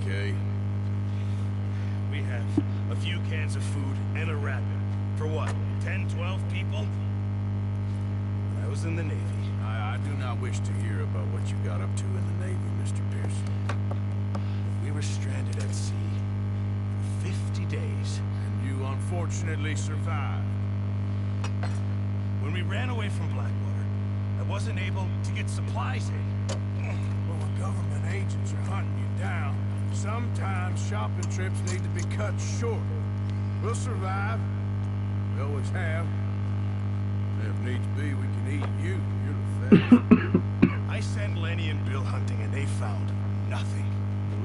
okay? We have a few cans of food and a rapid. For what, 10, 12 people? When I was in the Navy. I do not wish to hear about what you got up to in the Navy, Mr. Pearson. We were stranded at sea for 50 days. And you unfortunately survived. When we ran away from Blackwater, I wasn't able to get supplies in. Well, when government agents are hunting you down, sometimes shopping trips need to be cut short. We'll survive. We always have. If needs be, we can eat you. You're the fast. I sent Lenny and Bill hunting, and they found nothing.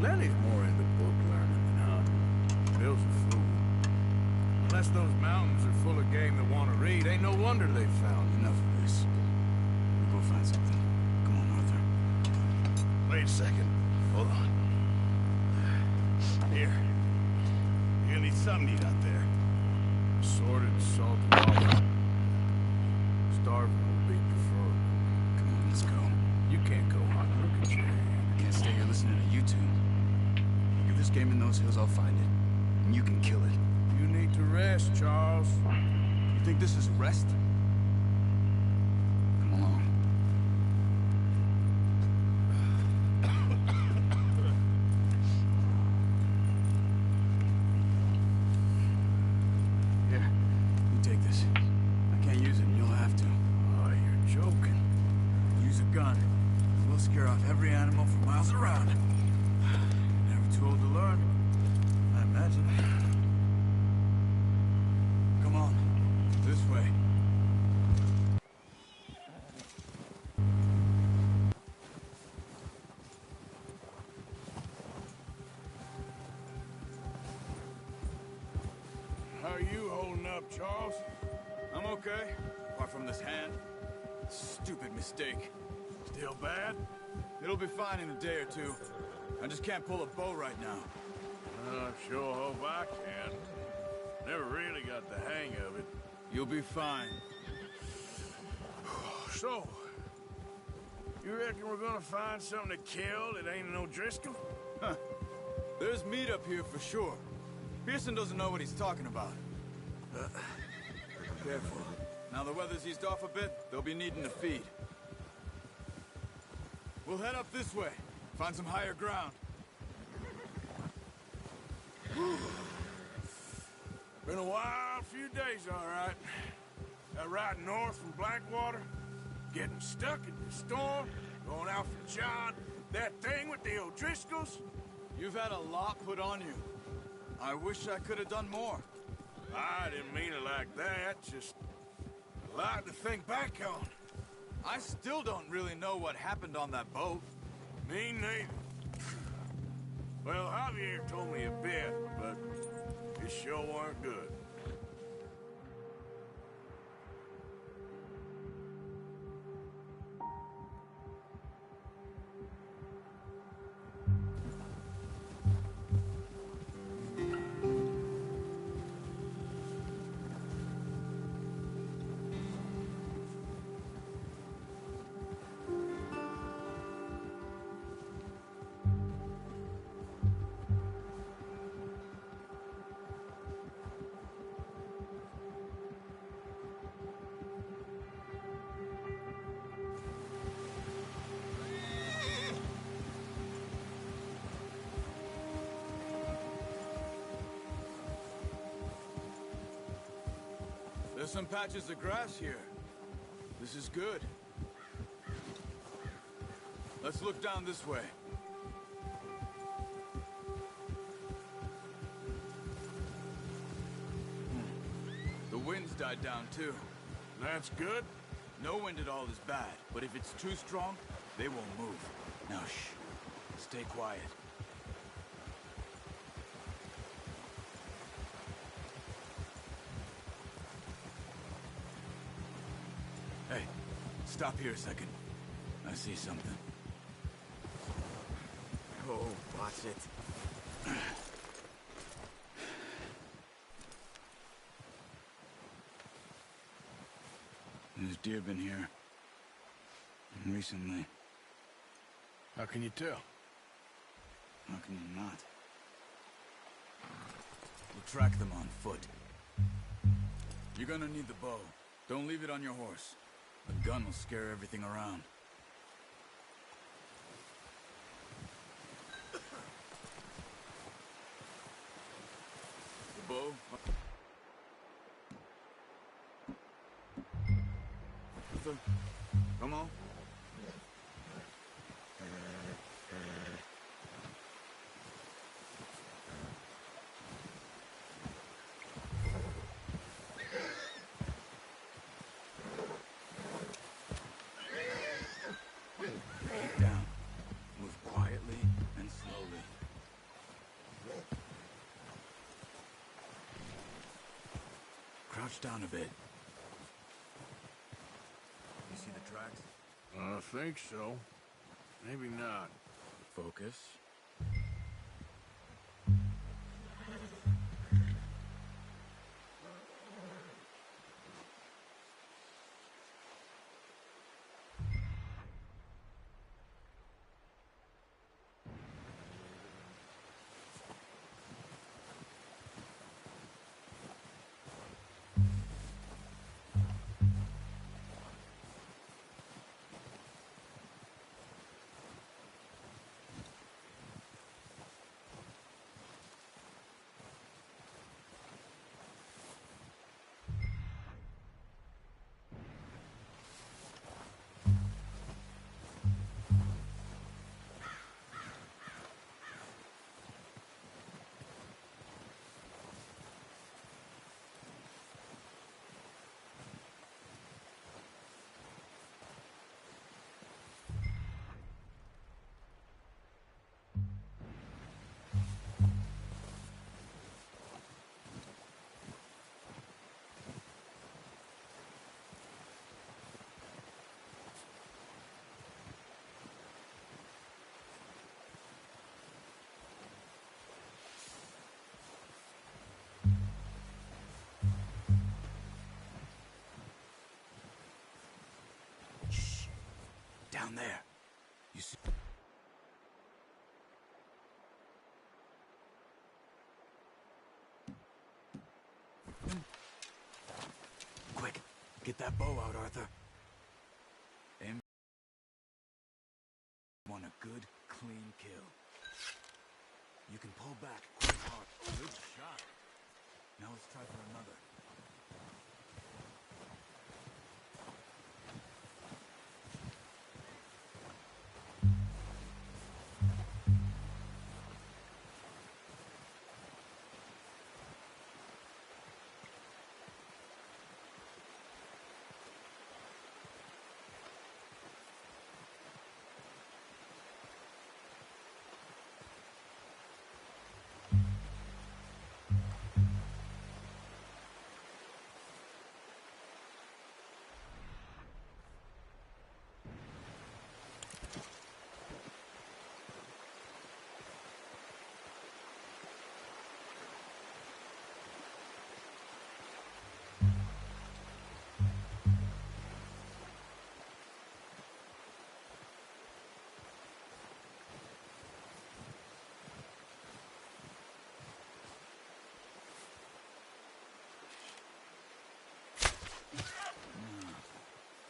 Lenny's more into book learning than hunting. Bill's a fool. Unless those mountains are full of game that want to read, ain't no wonder they found Enough of this. We'll go find something. Come on, Arthur. Wait a second. Hold on. Here. You're gonna need something to eat out there. Assorted salted waffle. Starving will be preferred. Come on, let's go. You can't go hunting. Look at your hand. I can't stay here listening to you two. If this game in those hills, I'll find it. And you can kill it. You need to rest, Charles. You think this is rest? Come along. Here, you take this. I can't use it, and you'll have to. Oh, you're joking. Use a gun. We'll scare off every animal for miles around. Never too old to learn, I imagine. Come on, this way. How are you holding up, Charles? I'm okay, apart from this hand. Stupid mistake. Still bad? It'll be fine in a day or two. I just can't pull a bow right now. I sure hope I can. Never really got the hang of it. You'll be fine. So, you reckon we're gonna find something to kill that ain't an O'Driscoll? Huh. There's meat up here for sure. Pearson doesn't know what he's talking about. Careful. Now the weather's eased off a bit, they'll be needing to feed. We'll head up this way. Find some higher ground. Been a wild few days, all right. That ride north from Blackwater, getting stuck in the storm, going out for John, that thing with the O'Driscolls. You've had a lot put on you. I wish I could have done more. I didn't mean it like that, just a lot to think back on. I still don't really know what happened on that boat. Me neither. Well, Javier told me a bit, but it sure weren't good. There's some patches of grass here. This is good. Let's look down this way. The wind's died down too. That's good. No wind at all is bad, but if it's too strong, they won't move. Now shh. Stay quiet. Hey, stop here a second. I see something. Oh, watch it. There's deer been here. Recently. How can you tell? How can you not? We'll track them on foot. You're gonna need the bow. Don't leave it on your horse. The gun will scare everything around. The bow. Arthur, come on. Get down. Move quietly and slowly. Crouch down a bit. You see the tracks? I think so. Maybe not. Focus. Down there. You see? Quick, get that bow out, Arthur. Aim. Want a good, clean kill. You can pull back quite hard. Good shot. Now let's try for another.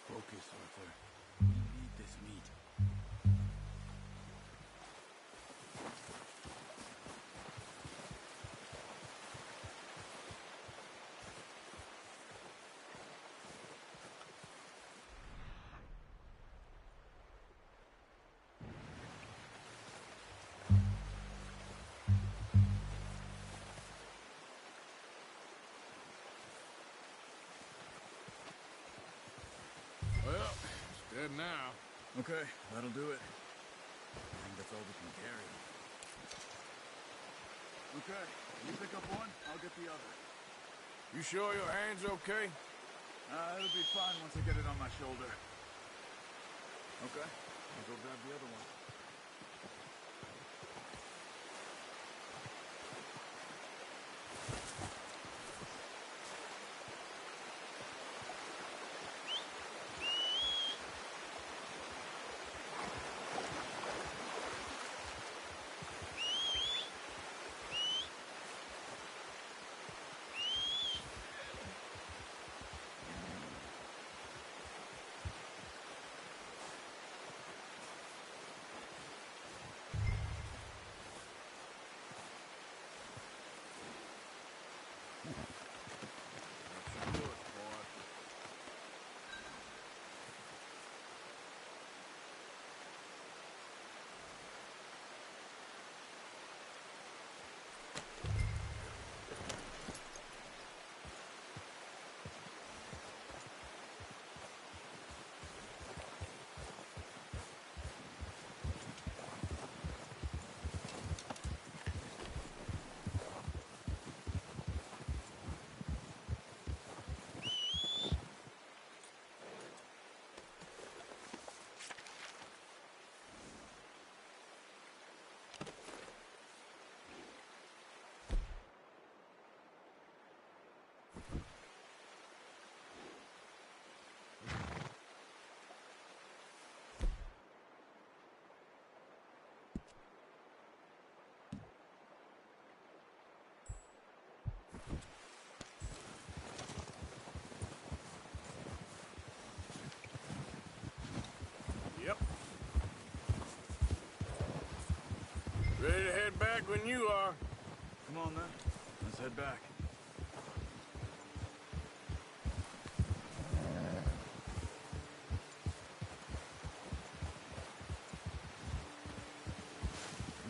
Focus, Arthur. We need this meat. Well, it's dead now. Okay, that'll do it. I think that's all we can carry. Okay, you pick up one, I'll get the other. You sure your hand's okay? It'll be fine once I get it on my shoulder. Okay, I'll go grab the other one. Ready to head back when you are. Come on, then. Let's head back.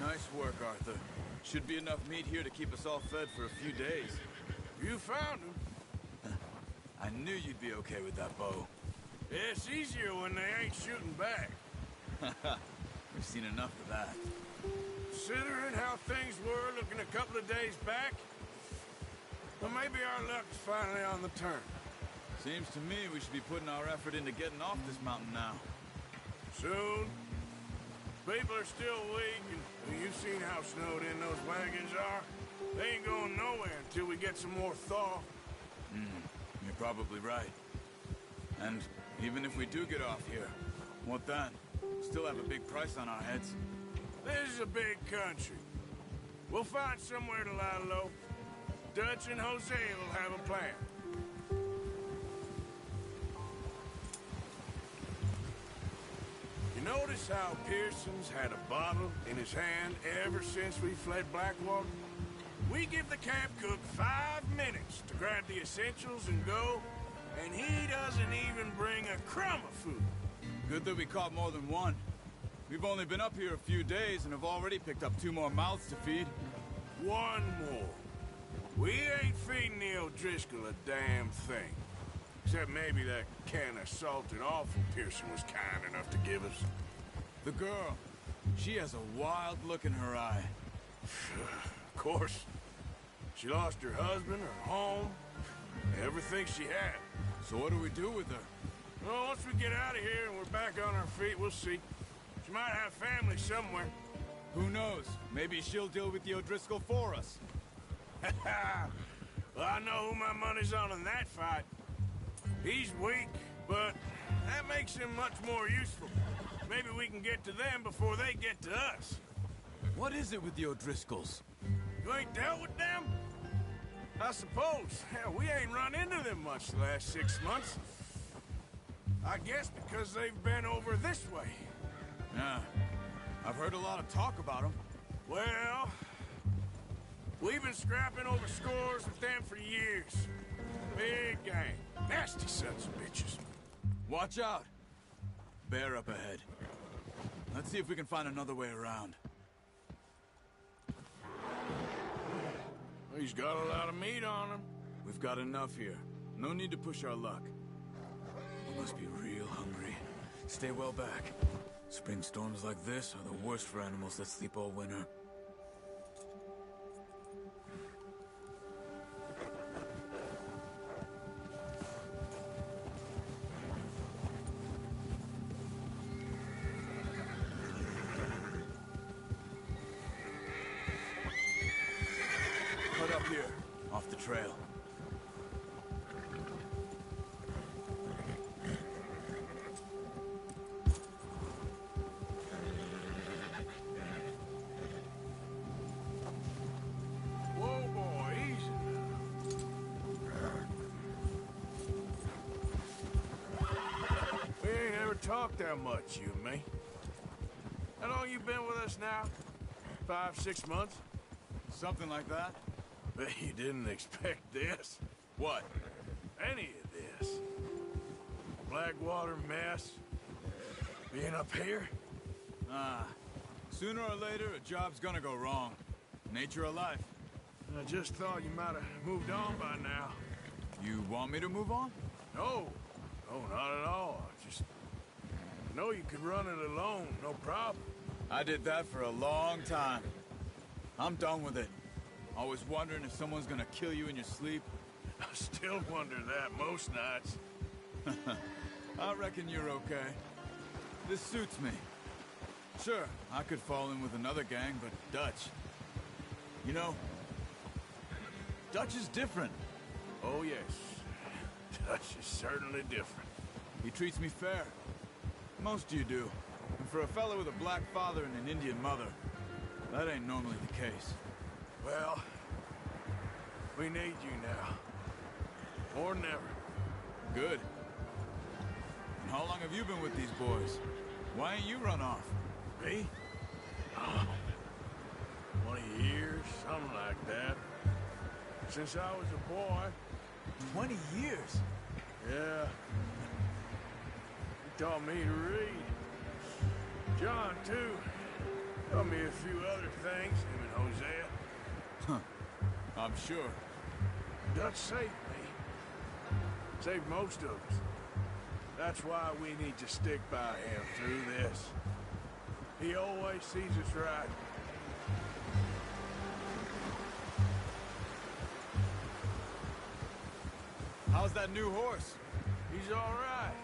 Nice work, Arthur. Should be enough meat here to keep us all fed for a few days. You found him. I knew you'd be okay with that bow. Yeah, it's easier when they ain't shooting back. We've seen enough of that. Considering how things were looking a couple of days back, well, maybe our luck's finally on the turn. Seems to me we should be putting our effort into getting off this mountain now. Soon. People are still weak, and you've seen how snowed in those wagons are. They ain't going nowhere until we get some more thaw. You're probably right. And even if we do get off here, what then? Still have a big price on our heads. This is a big country. We'll find somewhere to lie low. Dutch and Jose will have a plan. You notice how Pearson's had a bottle in his hand ever since we fled Blackwater? We give the camp cook 5 minutes to grab the essentials and go, and he doesn't even bring a crumb of food. Good that we caught more than one. We've only been up here a few days and have already picked up 2 more mouths to feed. 1 more. We ain't feeding the O'Driscoll a damn thing. Except maybe that can of salted offal Pearson was kind enough to give us. The girl, she has a wild look in her eye. Of course. She lost her husband, her home, everything she had. So what do we do with her? Well, once we get out of here and we're back on our feet, we'll see. She might have family somewhere. Who knows? Maybe she'll deal with the O'Driscoll for us. Well, I know who my money's on in that fight. He's weak, but that makes him much more useful. Maybe we can get to them before they get to us. What is it with the O'Driscolls? You ain't dealt with them? I suppose. Hell, we ain't run into them much the last 6 months. I guess because they've been over this way. Yeah, I've heard a lot of talk about them. Well, we've been scrapping over scores with them for years. Big gang. Nasty sons of bitches. Watch out! Bear up ahead. Let's see if we can find another way around. He's got a lot of meat on him. We've got enough here. No need to push our luck. We must be real hungry. Stay well back. Spring storms like this are the worst for animals that sleep all winter. Cut up here, off the trail. Whoa, boy, easy now. We ain't ever talked that much, you and me. How long you been with us now? 5, 6 months? Something like that? Bet you didn't expect this. What? Any of this. Blackwater mess. Being up here? Sooner or later, a job's gonna go wrong. Nature of life. I just thought you might have moved on by now. You want me to move on? No. No, not at all. I know you could run it alone, no problem. I did that for a long time. I'm done with it. Always wondering if someone's gonna kill you in your sleep. I still wonder that most nights. I reckon you're okay. This suits me. Sure, I could fall in with another gang, but Dutch... You know, Dutch is different. Oh, yes. Dutch is certainly different. He treats me fair. Most of you do. And for a fellow with a black father and an Indian mother, that ain't normally the case. Well, we need you now. More than ever. Good. And how long have you been with these boys? Why ain't you run off? Me? Oh. Something like that. Since I was a boy. 20 years? Yeah. He taught me to read. John, too. Taught me a few other things, him and Hosea. I'm sure. Dutch saved me. Saved most of us. That's why we need to stick by him through this. He always sees us right. How's that new horse? He's all right.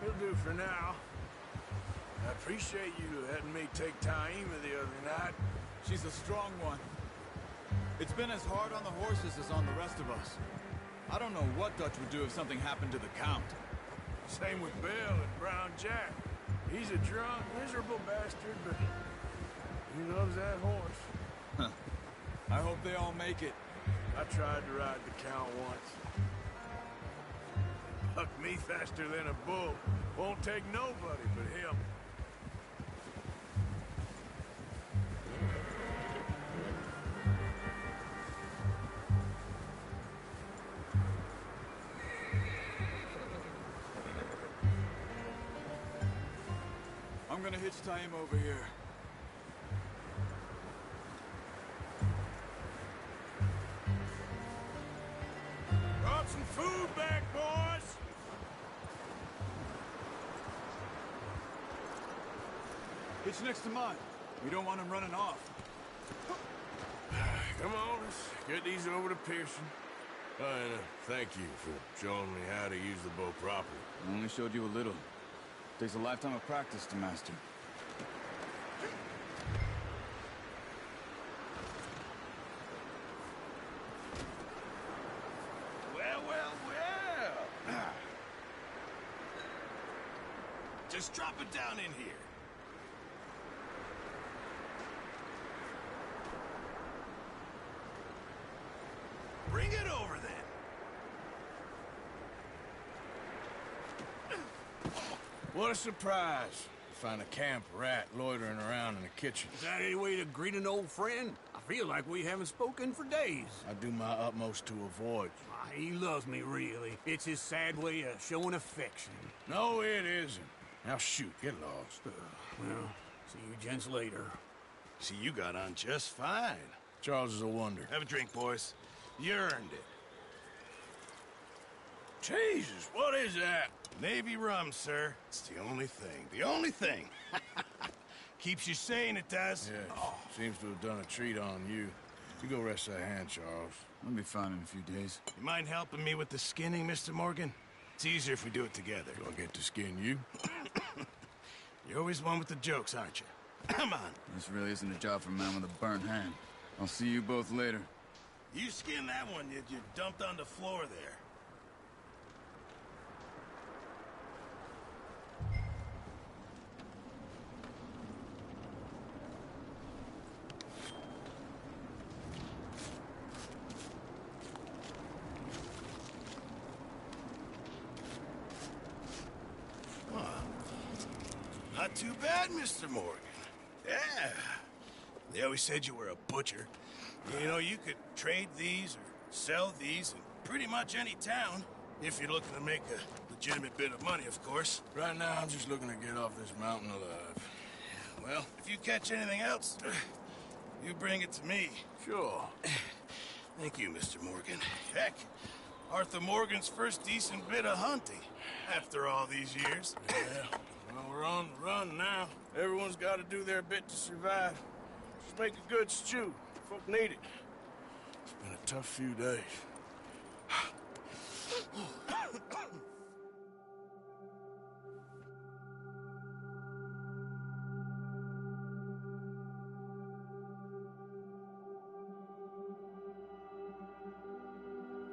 He'll do for now. I appreciate you letting me take Taima the other night. She's a strong one. It's been as hard on the horses as on the rest of us. I don't know what Dutch would do if something happened to the Count. Same with Bill and Brown Jack. He's a drunk, miserable bastard, but he loves that horse. I hope they all make it. I tried to ride the Count once. Bucked me faster than a bull. Won't take nobody but him. I'm gonna hitch Taima over here. Brought some food back, boys! Hitch next to mine. We don't want him running off. Come on, let's get these over to Pearson. And thank you for showing me how to use the bow properly. I only showed you a little. Takes a lifetime of practice to master. Well, well, well. Just drop it down in here. Bring it over then. What a surprise. Find a camp rat loitering around in the kitchen. Is that any way to greet an old friend? I feel like we haven't spoken for days. I do my utmost to avoid you. He loves me, really. It's his sad way of showing affection. No, it isn't. Now shoot, get lost. Well, see you gents later. See, you got on just fine. Charles is a wonder. Have a drink, boys. You earned it. Jesus, what is that? Navy rum, sir. It's the only thing. The only thing. Keeps you sane, it does. Yeah, seems to have done a treat on you. You go rest that hand, Charles. I'll be fine in a few days. You mind helping me with the skinning, Mr. Morgan? It's easier if we do it together. Do I get to skin you? You're always one with the jokes, aren't you? Come on. This really isn't a job for a man with a burnt hand. I'll see you both later. You skinned that one you dumped on the floor there. Not too bad, Mr. Morgan. Yeah. They always said you were a butcher. You know, you could trade these or sell these in pretty much any town, if you're looking to make a legitimate bit of money, of course. Right now, I'm just looking to get off this mountain alive. Well, if you catch anything else, you bring it to me. Sure. Thank you, Mr. Morgan. Heck, Arthur Morgan's first decent bit of hunting, after all these years. Yeah. Well, we're on the run now. Everyone's got to do their bit to survive. Just make a good stew. Folk need it. It's been a tough few days.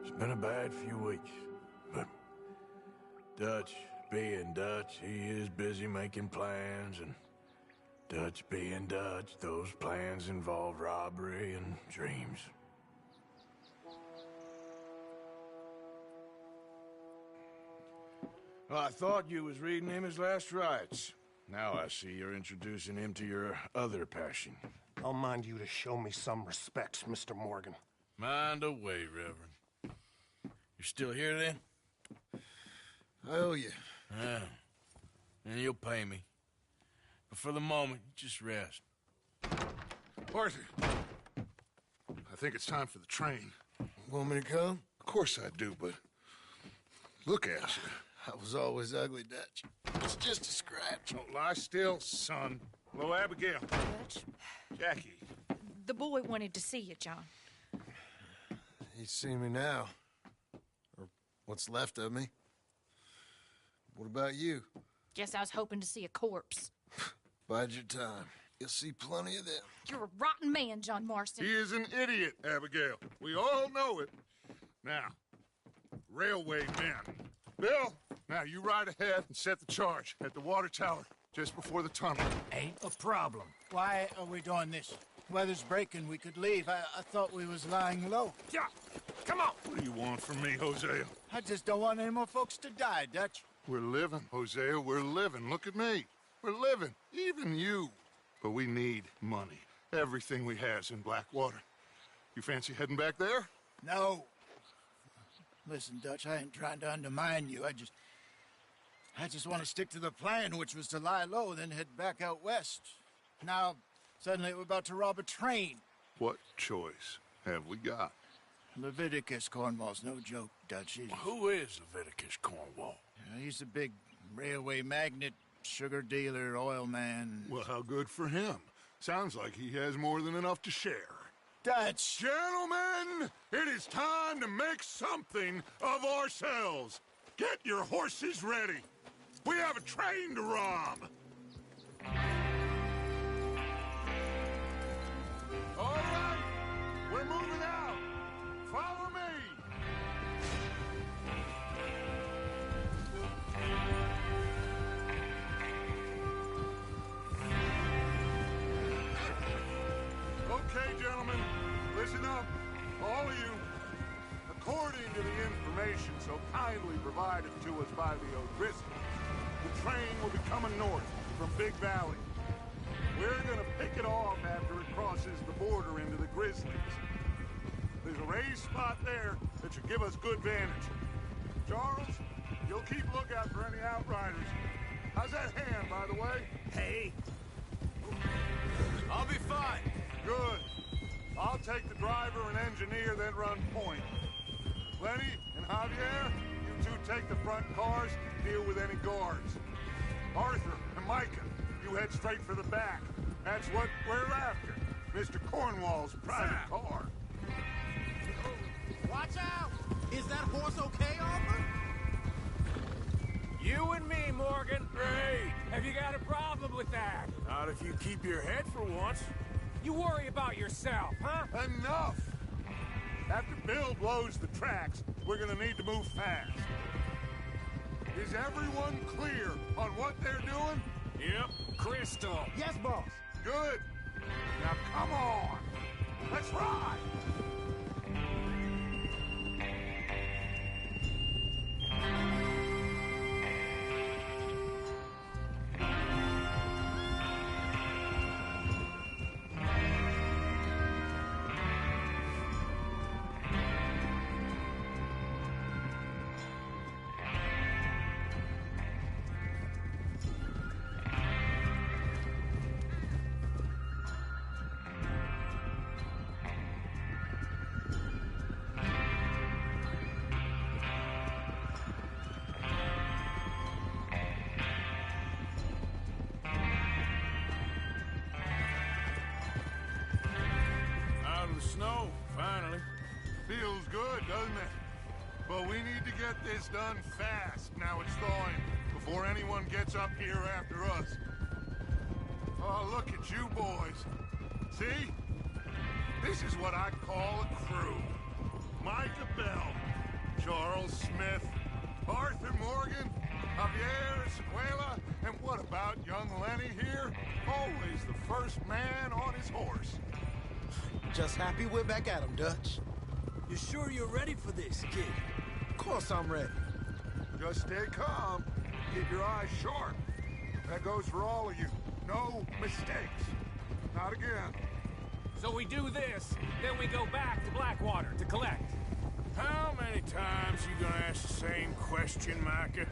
It's been a bad few weeks, but Dutch being Dutch, he is busy making plans, and Dutch being Dutch, those plans involve robbery and dreams. Well, I thought you was reading him his last rites. Now I see you're introducing him to your other passion. I'll mind you to show me some respect, Mr. Morgan. Mind away, Reverend. You're still here, then? I owe you. Yeah. And you'll pay me. But for the moment, just rest. Arthur, I think it's time for the train. Want me to come? Of course I do, but look at you. I was always ugly, Dutch. It's just a scratch. Don't lie still, son. Hello, Abigail. Dutch, Jackie. the boy wanted to see you, John. He's seen me now. Or what's left of me. What about you? Guess I was hoping to see a corpse. Bide your time. You'll see plenty of them. You're a rotten man, John Marston. He is an idiot, Abigail. We all know it. Now, railway men. Bill, now you ride ahead and set the charge at the water tower just before the tunnel. Ain't a problem. Why are we doing this? Weather's breaking. We could leave. I thought we was lying low. Yeah, come on. What do you want from me, Hosea? I just don't want any more folks to die, Dutch. We're living, Hosea. We're living. Look at me. We're living. Even you. But we need money. Everything we has in Blackwater. You fancy heading back there? No. Listen, Dutch, I ain't trying to undermine you. I just want to stick to the plan, which was to lie low, then head back out west. Now, suddenly we're about to rob a train. What choice have we got? Leviticus Cornwall's no joke, Dutch. Who is Leviticus Cornwall? He's a big railway magnate, sugar dealer, oil man. Well, how good for him. Sounds like he has more than enough to share. Dutch! Gentlemen, it is time to make something of ourselves. Get your horses ready. We have a train to rob. All right, we're moving out. Follow me. Okay, gentlemen, listen up, all of you. According to the information so kindly provided to us by the O'Driscolls, the train will be coming north from Big Valley. We're gonna pick it off after it crosses the border into the Grizzlies. There's a raised spot there that should give us good vantage. Charles, you'll keep lookout for any outriders. How's that hand, by the way? Hey, I'll be fine. Good. I'll take the driver and engineer, then run point. Lenny and Javier, you two take the front cars, deal with any guards. Arthur and Micah, you head straight for the back. That's what we're after. Mr. Cornwall's private car. watch out! Is that horse okay, Arthur? You and me, Morgan. Great! Have you got a problem with that? Not if you keep your head for once. You worry about yourself, huh? Enough! After Bill blows the tracks, we're gonna need to move fast. Is everyone clear on what they're doing? Yep. Crystal. Yes, boss. Good. Now come on. Let's ride. Snow, finally. Feels good, doesn't it? But we need to get this done fast, now it's thawing, before anyone gets up here after us. Oh, look at you boys. See? This is what I call a crew. Micah Bell, Charles Smith, Arthur Morgan, Javier Escuela, and what about young Lenny here? Always the first man on his horse. Just happy we're back at him, Dutch. You sure you're ready for this, kid? Of course I'm ready. Just stay calm. Keep your eyes sharp. That goes for all of you. No mistakes. Not again. So we do this, then we go back to Blackwater to collect. How many times you gonna ask the same question, Micah?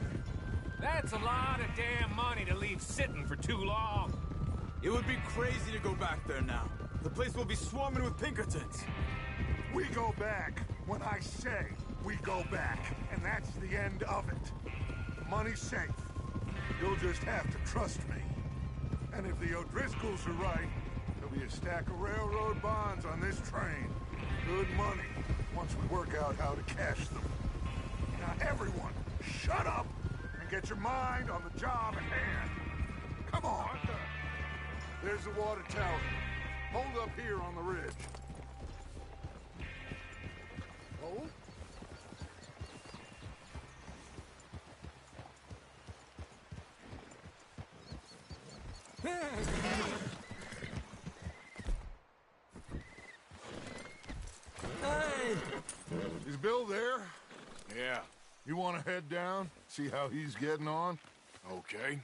That's a lot of damn money to leave sitting for too long. It would be crazy to go back there now. The place will be swarming with Pinkertons. We go back when I say we go back, and that's the end of it. The money's safe. You'll just have to trust me. And if the O'Driscolls are right, there'll be a stack of railroad bonds on this train. Good money, once we work out how to cash them. Now everyone, shut up and get your mind on the job at hand. Come on. There's the water tower. Hold up here on the ridge. Hold. Hey! Is Bill there? Yeah, You want to head down, see how he's getting on? okay.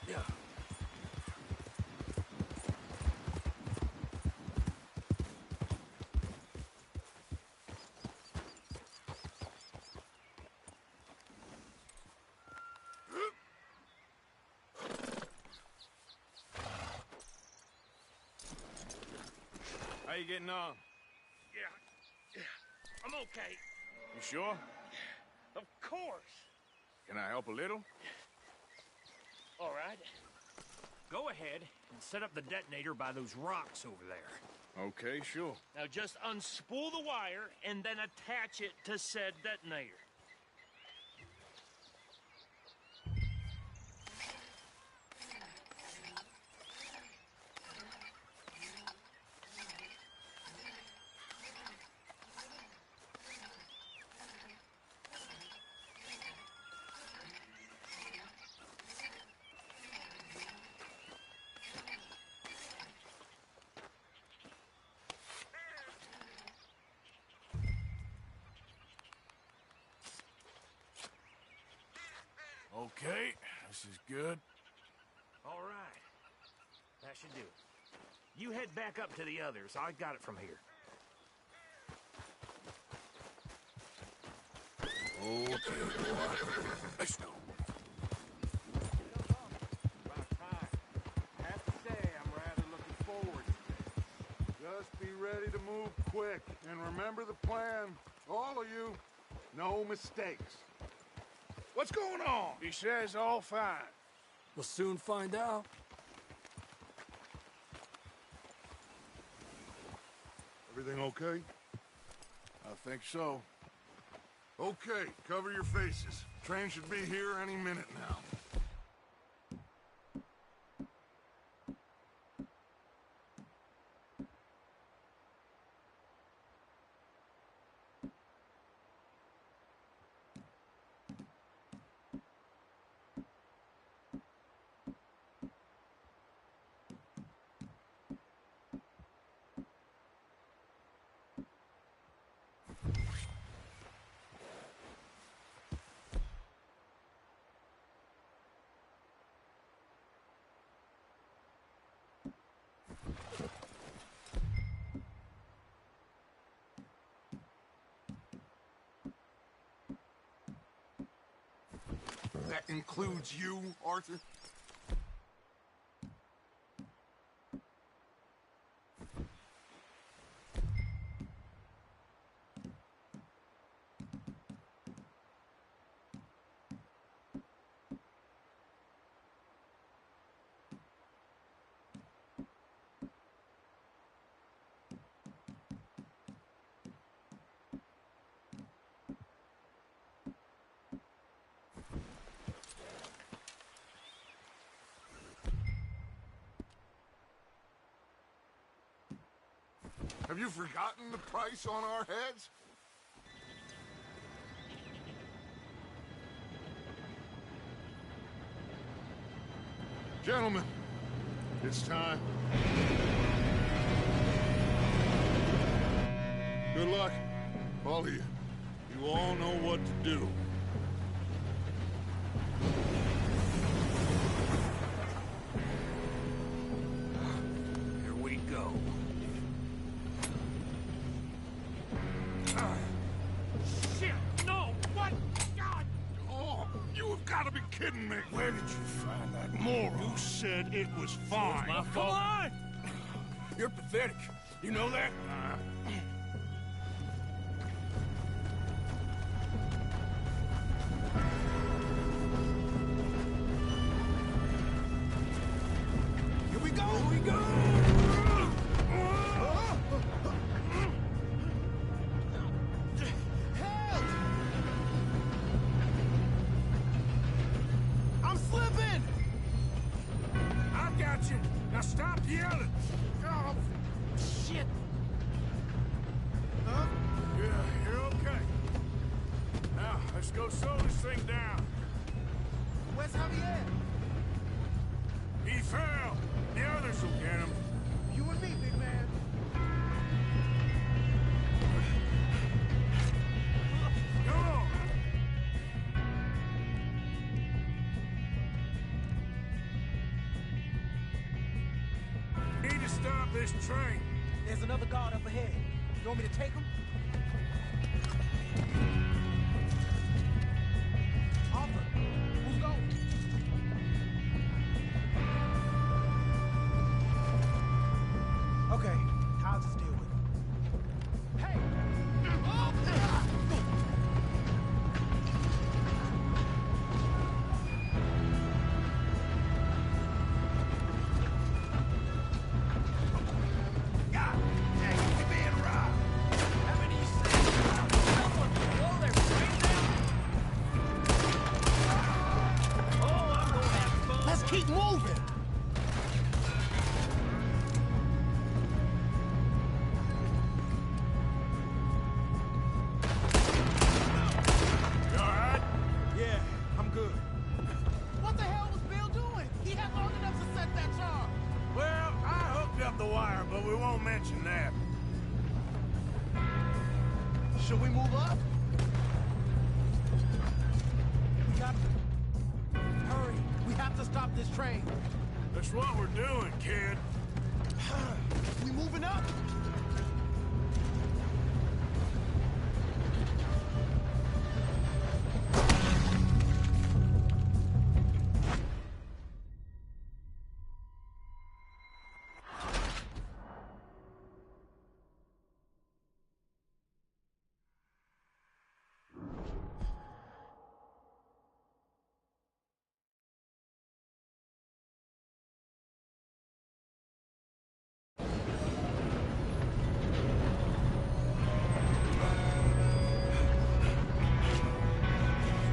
Yeah. How you getting on? Yeah, I'm okay. You sure? Of course. Can I help a little? All right. Go ahead and set up the detonator by those rocks over there. Okay, sure. Now just unspool the wire and then attach it to said detonator. Okay, this is good. All right. That should do it. You head back up to the others. I got it from here. Okay, boy. Let's go. About time. I have to say, I'm rather looking forward to this. Just be ready to move quick, and remember the plan. All of you, no mistakes. What's going on? He says all fine. We'll soon find out. Everything okay? I think so. Okay, cover your faces. Train should be here any minute now. That includes you, Arthur? Have you forgotten the price on our heads? Gentlemen, it's time. Good luck, all of you. You all know what to do. Here we go. Shit! No! What? God! Oh, you have got to be kidding me. Where did you find that moron? You said it was fine. My fault. Come on! You're pathetic. You know that? Here we go! Here we go! Help! I'm slipping! I got you. Now stop yelling. Oh, shit! Huh? Yeah, you're okay. Now, let's go slow this thing down. Where's Javier? He fell. The others will get him. You and me, big man. Come on. Need to stop this train. There's another guard up ahead. You want me to take him? Arthur, who's going? Okay, I'll just deal with it. Hey! God dang it, you're being robbed. Haven't you seen someone blow their brains out? Oh, I'm gonna have fun. Let's keep moving! You all right? Yeah, I'm good. What the hell was Bill doing? He had long enough to set that charge. Well, I hooked up the wire, but we won't mention that. Should we move up? We got to... Hurry. We have to stop this train. That's what we're doing, kid. We moving up?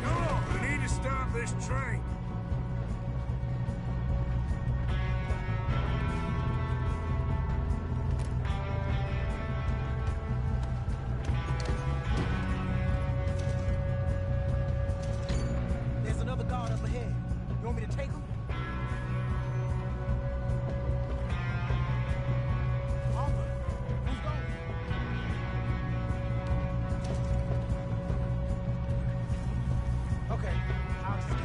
Come on, we need to stop this train. There's another guard up ahead. You want me to take him? Arthur, who's going? Okay, I'll just deal with it.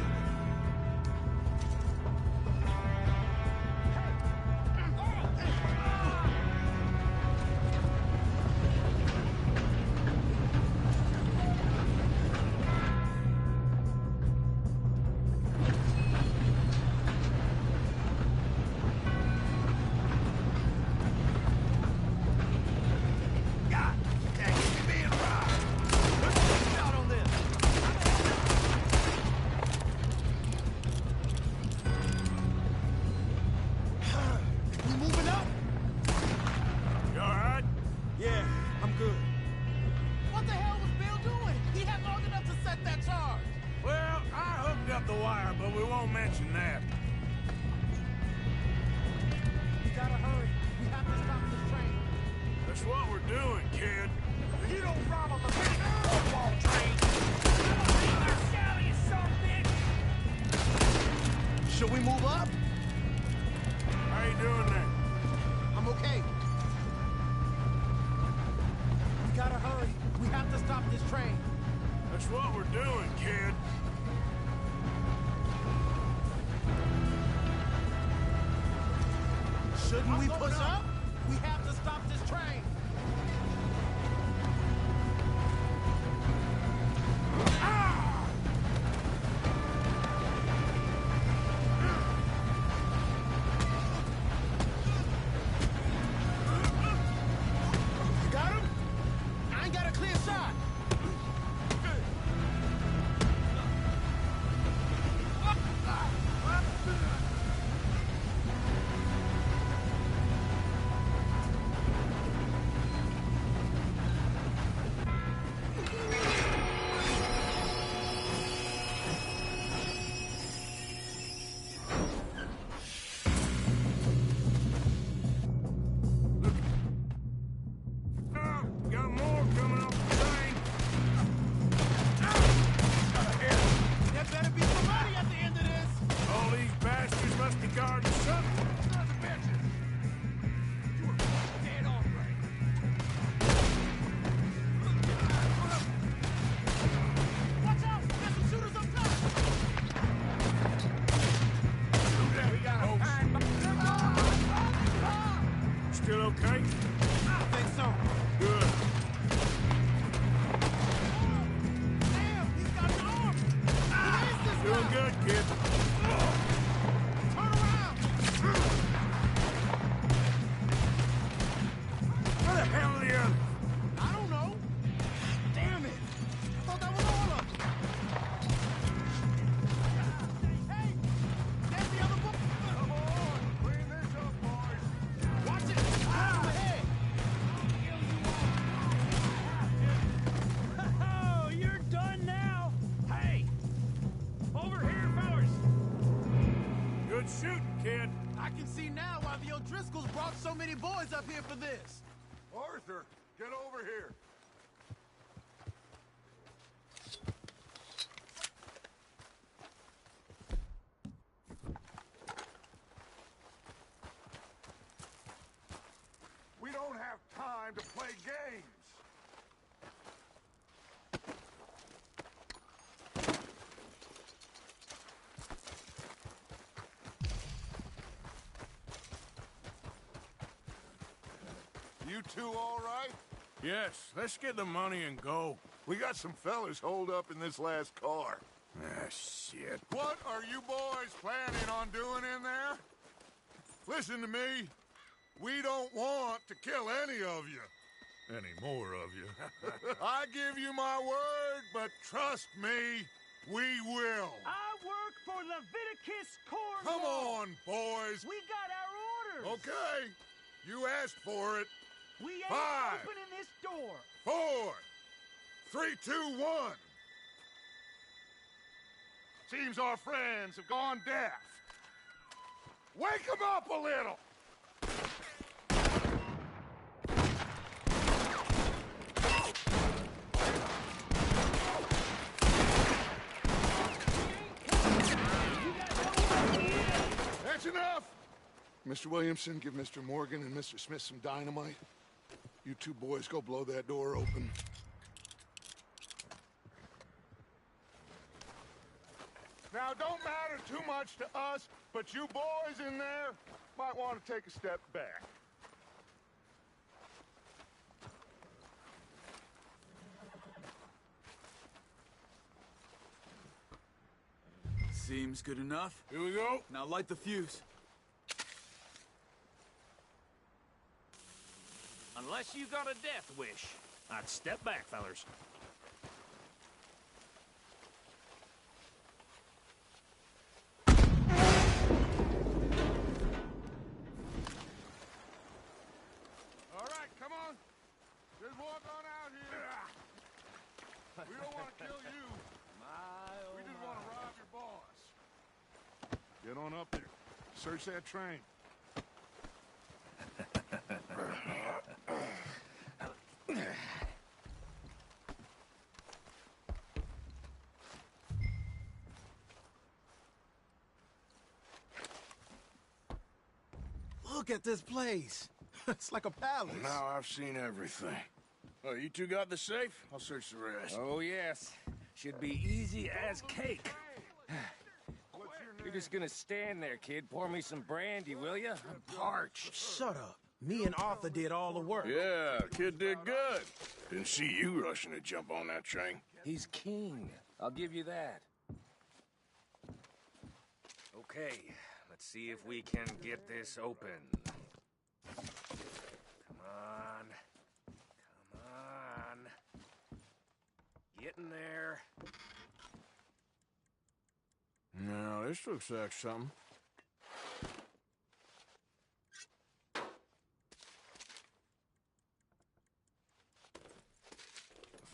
God dang it, you're being robbed. Out on this. We moving up? You all right? Yeah, I'm good. What the hell was Bill doing? He had long enough to set that charge. Well, I hooked up the wire, but we won't mention that. We gotta hurry. We have to stop this train. Let's That's what we're doing, kid. You don't rob a football train! Should we move up? How you doing there? I'm okay. We gotta hurry. We have to stop this train. That's what we're doing, kid. Shouldn't we push up? We have to stop this train. You got him? I ain't got a clear shot. Got more coming off the train. There better be some money at the end of this. All these bastards must be guarding something. Dead on right. Watch out! There's some shooters up top. We got Still okay? I think so. Good. Damn, he's got an arm. Who is this Doing guy? good, kid. Turn around. Where the hell are the others? I don't know. Damn it. I thought that was all of them. Hey, there's the other book. Come on, clean this up, boys. Watch it. Out of the head. Oh, you're done now. Hey, over here, fellas. Good shooting, kid. I can see now why the O'Driscolls brought so many boys up here for this. Arthur, get over here. We don't have time to play games. You two all right? Yes, let's get the money and go. We got some fellas holed up in this last car. Ah, shit. What are you boys planning on doing in there? Listen to me. We don't want to kill any of you. Any more of you. I give you my word, but trust me, we will. I work for Leviticus Corps. Come on, boys. We got our orders. Okay. You asked for it. We ain't 5, opening this door. 4, 3, 2, 1. Seems our friends have gone deaf. Wake them up a little. That's enough. Mr. Williamson, give Mr. Morgan and Mr. Smith some dynamite. You two boys go blow that door open. Now, don't matter too much to us, but you boys in there might want to take a step back. Seems good enough. Here we go. Now light the fuse. Unless you got a death wish, I'd step back, fellers. All right, come on. Just walk on out here. We don't want to kill you. We just want to rob your boss. Get on up there. Search that train. Look at this place. It's like a palace. Now I've seen everything. Oh, you two got the safe? I'll search the rest. Oh, yes. Should be easy as cake. You're just gonna stand there, kid. Pour me some brandy, will you? I'm parched. Shut up. Me and Arthur did all the work. Yeah, kid did good. Didn't see you rushing to jump on that train. He's king. I'll give you that. Okay, let's see if we can get this open. Come on. Come on. Get in there. Now, this looks like something.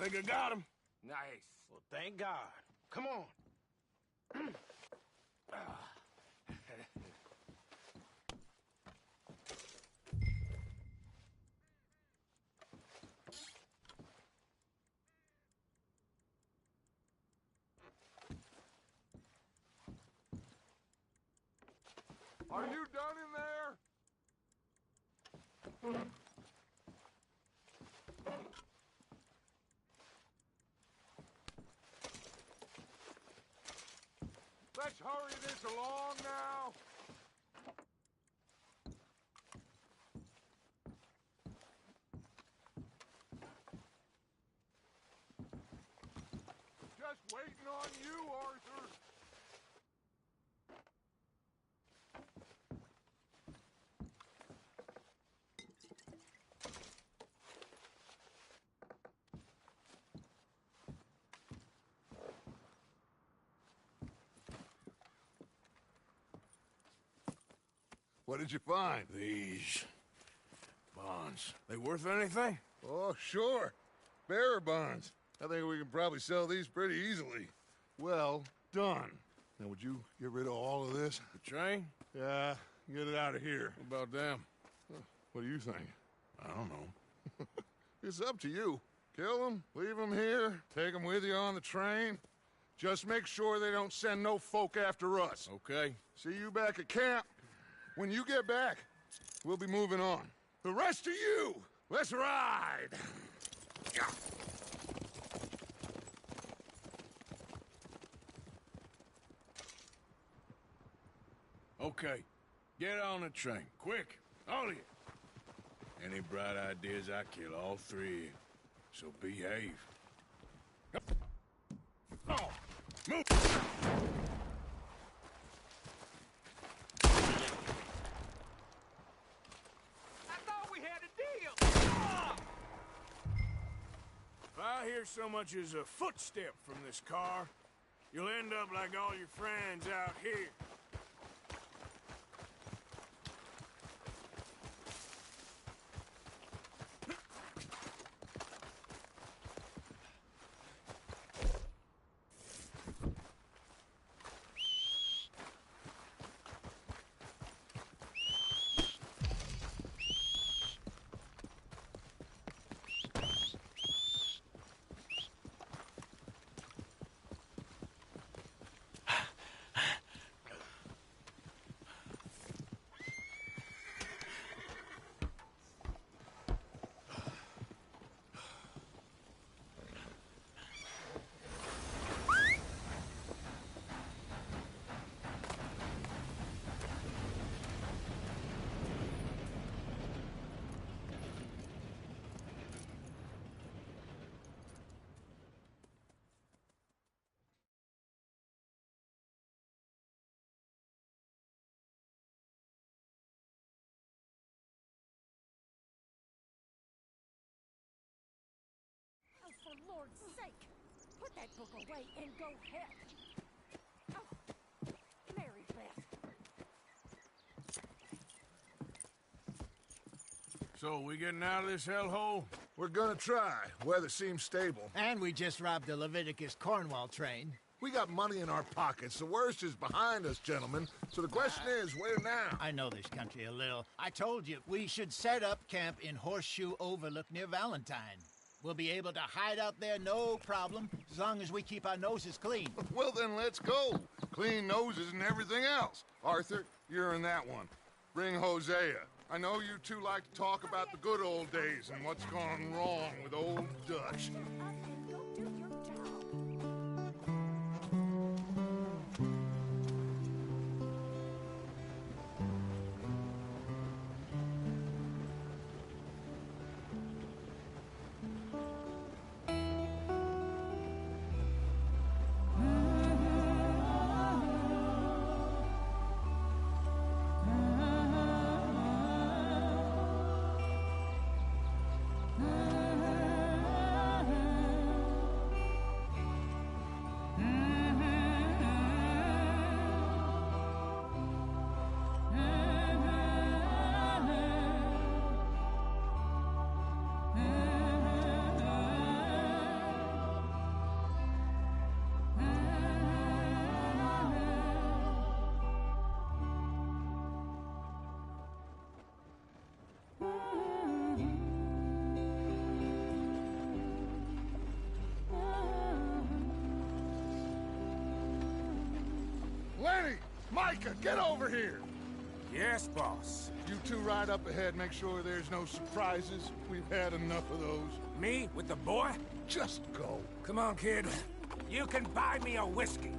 I think I got him. Nice. Well, thank God. Come on. Are you done in there? Let's hurry this along now. Just waiting on you, Arthur. What did you find? These bonds. They worth anything? Oh, sure. Bearer bonds. I think we can probably sell these pretty easily. Well done. Now, would you get rid of all of this? The train? Yeah, get it out of here. What about them? What do you think? I don't know. It's up to you. Kill them, leave them here, take them with you on the train. Just make sure they don't send no folk after us. Okay. See you back at camp. When you get back, we'll be moving on. The rest of you, let's ride! Okay. Get on the train. Quick. All of you. Any bright ideas, I kill all three of you. So behave. Oh, move! If I hear so much as a footstep from this car, you'll end up like all your friends out here. For Lord's sake, put that book away and go help. Oh, Mary Beth. So, we getting out of this hellhole? We're gonna try. Weather seems stable. And we just robbed the Leviticus Cornwall train. We got money in our pockets. The worst is behind us, gentlemen. So the question is, where now? I know this country a little. I told you, we should set up camp in Horseshoe Overlook near Valentine. We'll be able to hide out there, no problem, as long as we keep our noses clean. Well, then let's go. Clean noses and everything else. Arthur, you're in that one. Bring Hosea. I know you two like to talk about the good old days and what's gone wrong with old Dutch. Lenny! Micah, get over here! Yes, boss. You two ride up ahead, make sure there's no surprises. We've had enough of those. Me with the boy? Just go. Come on, kid. You can buy me a whiskey.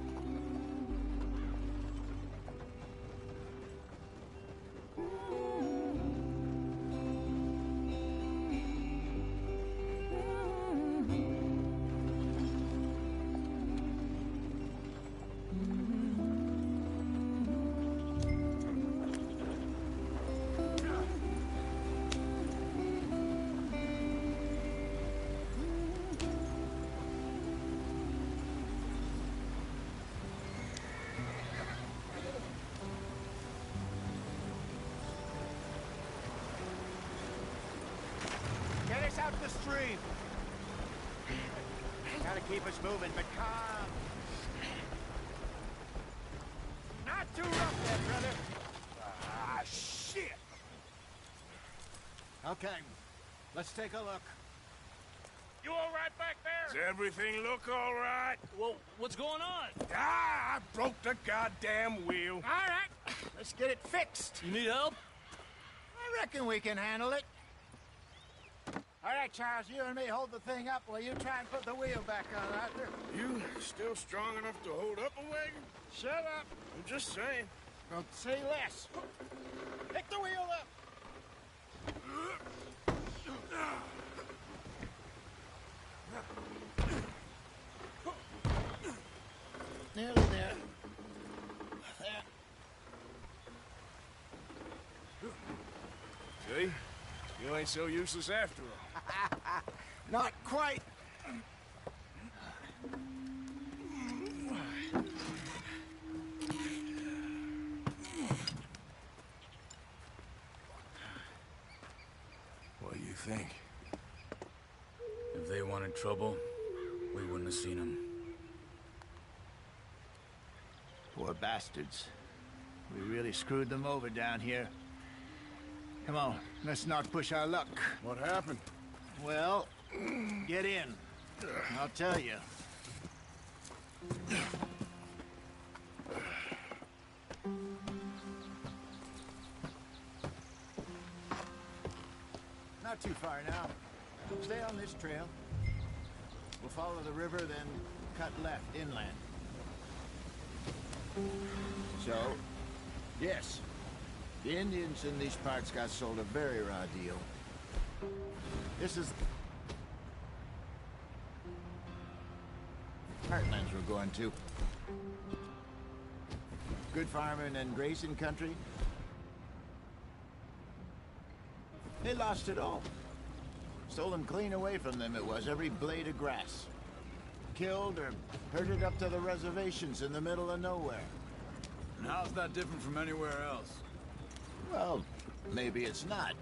Get us out the stream. Gotta keep us moving, but calm. Not too rough there, brother. Ah, shit! Okay, let's take a look. You all right back there? Does everything look all right? Well, what's going on? Ah, I broke the goddamn wheel. All right, let's get it fixed. You need help? I reckon we can handle it. All right, Charles, you and me hold the thing up while you try and put the wheel back on, Arthur. You still strong enough to hold up a wagon? Shut up. I'm just saying. Don't say less. Pick the wheel up. Nearly there. There. See? You ain't so useless after all. Not quite. What do you think? If they wanted trouble, we wouldn't have seen them. Poor bastards. We really screwed them over down here. Come on, let's not push our luck. What happened? Well, get in. I'll tell you. Not too far now. Stay on this trail. We'll follow the river, then cut left inland. So, yes, the Indians in these parts got sold a very raw deal. This is heartlands we're going to. Good farming and grazing country. They lost it all. Stolen clean away from them it was, every blade of grass. Killed or herded up to the reservations in the middle of nowhere. And how's that different from anywhere else? Well, maybe it's not.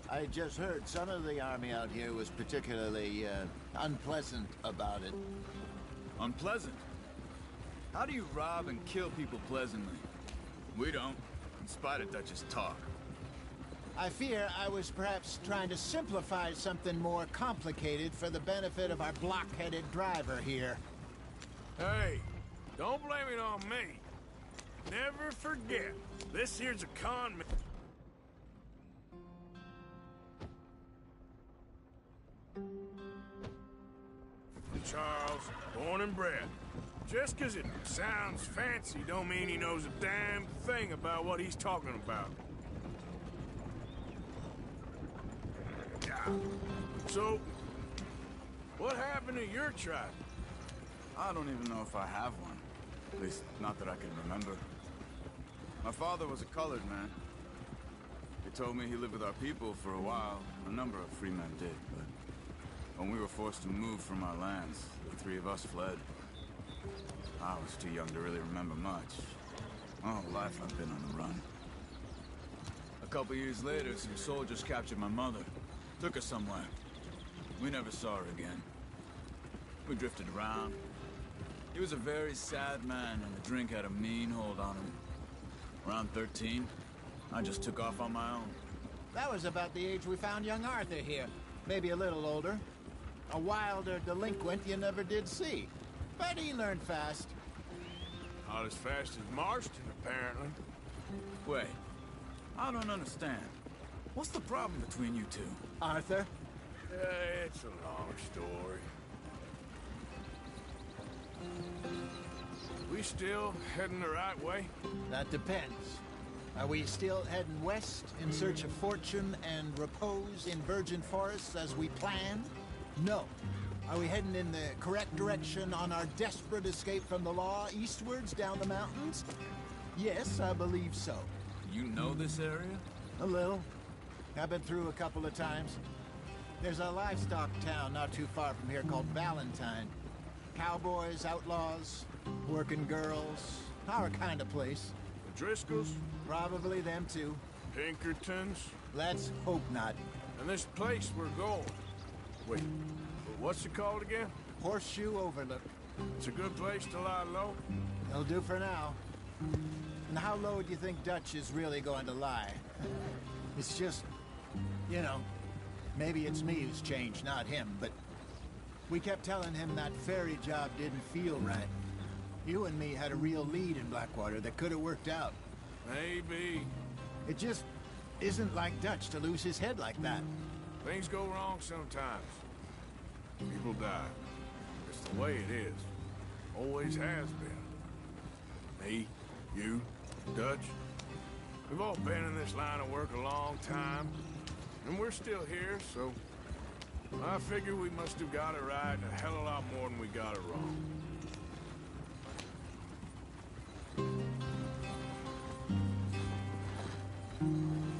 I just heard some of the army out here was particularly, unpleasant about it. Unpleasant? How do you rob and kill people pleasantly? We don't, in spite of Dutch's talk. I fear I was perhaps trying to simplify something more complicated for the benefit of our block-headed driver here. Hey, don't blame it on me. Never forget, this here's a con man. born and bred. Just 'cause it sounds fancy don't mean he knows a damn thing about what he's talking about. So, what happened to your tribe? I don't even know if I have one. At least, not that I can remember. My father was a colored man. He told me he lived with our people for a while. A number of free men did, but when we were forced to move from our lands, the three of us fled. I was too young to really remember much. My whole life I've been on the run. A couple years later, some soldiers captured my mother. Took her somewhere. We never saw her again. We drifted around. He was a very sad man, and the drink had a mean hold on him. Around 13, I just took off on my own. That was about the age we found young Arthur here. Maybe a little older. A wilder delinquent you never did see. But he learned fast. Not as fast as Marston, apparently. Wait, I don't understand. What's the problem between you two? Arthur? It's a long story. We still heading the right way? That depends. Are we still heading west in search of fortune and repose in virgin forests as we planned? No. Are we heading in the correct direction on our desperate escape from the law eastwards down the mountains? Yes, I believe so. You know this area? A little. I've been through a couple of times. There's a livestock town not too far from here called Valentine. Cowboys, outlaws, working girls, our kind of place. The Driscolls? Probably them too. Pinkertons? Let's hope not. And this place we're going. Wait, what's it called again? Horseshoe Overlook. It's a good place to lie low? It'll do for now. And how low do you think Dutch is really going to lie? It's just, you know, maybe it's me who's changed, not him, but we kept telling him that ferry job didn't feel right. You and me had a real lead in Blackwater that could have worked out. Maybe. It just isn't like Dutch to lose his head like that. Things go wrong sometimes. People die. It's the way it is. Always has been. Me, you, Dutch. We've all been in this line of work a long time. And we're still here, so I figure we must have got it right a hell of a lot more than we got it wrong.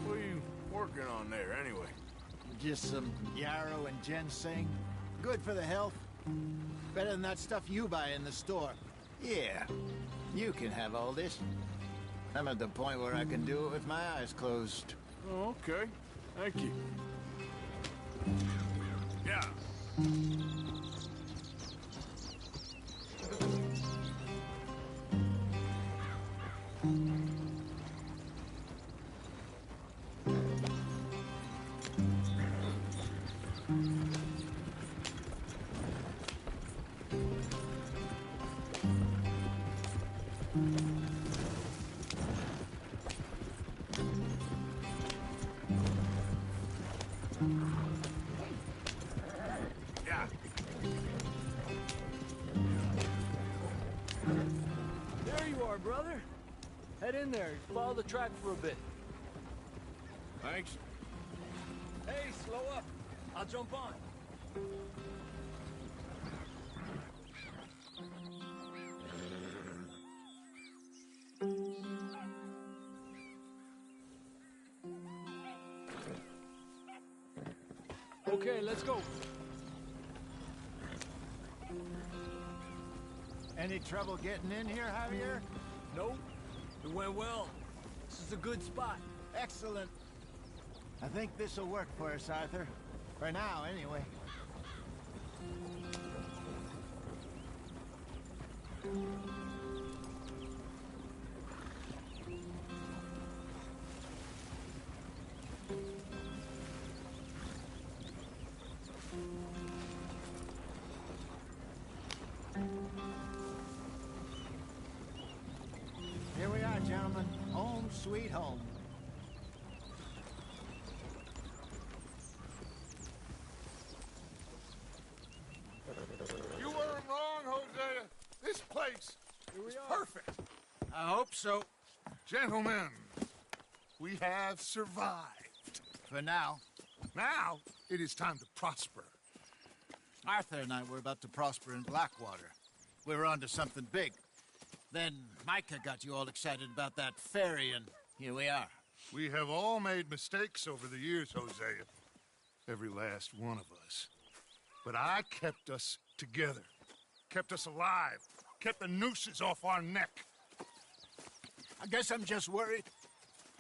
What are you working on there, anyway? Just some yarrow and ginseng. Good for the health. Better than that stuff you buy in the store. Yeah, you can have all this. I'm at the point where I can do it with my eyes closed. Oh, okay. Thank you. Yeah. There you are, brother. Head in there. Follow the track for a bit. Thanks. Hey, slow up. I'll jump on. Okay, let's go. Any trouble getting in here, Javier? Nope. It went well. This is a good spot. Excellent. I think this'll work for us, Arthur. For now, anyway. Here we are, gentlemen. Home sweet home. You weren't wrong, Hosea. Here we It's are. perfect. I hope so. Gentlemen, we have survived. For now. Now, it is time to prosper. Arthur and I were about to prosper in Blackwater. We were onto something big. Then Micah got you all excited about that ferry, and here we are. We have all made mistakes over the years, Hosea. Every last one of us. But I kept us together. Kept us alive. Kept the nooses off our neck. I guess I'm just worried.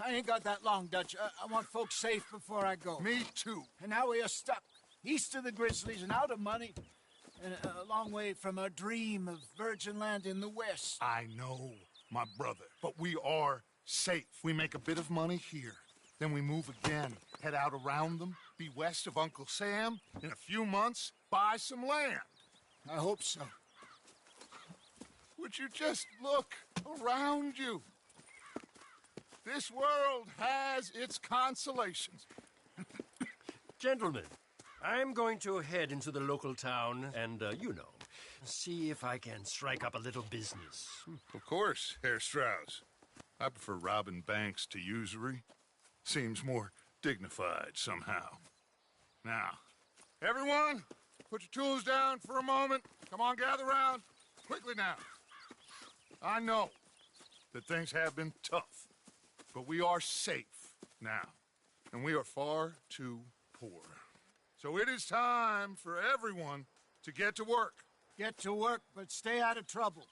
I ain't got that long, Dutch. I want folks safe before I go. Me too. And now we are stuck, east of the Grizzlies and out of money, and a long way from our dream of virgin land in the west. I know, my brother, but we are safe. We make a bit of money here, then we move again, head out around them, be west of Uncle Sam, in a few months, buy some land. I hope so. Would you just look around you? This world has its consolations. Gentlemen, I'm going to head into the local town and, see if I can strike up a little business. Of course, Herr Strauss. I prefer robbing banks to usury. Seems more dignified somehow. Now, everyone, put your tools down for a moment. Come on, gather round. Quickly now. I know that things have been tough, but we are safe now, and we are far too poor. So it is time for everyone to get to work. Get to work, but stay out of trouble.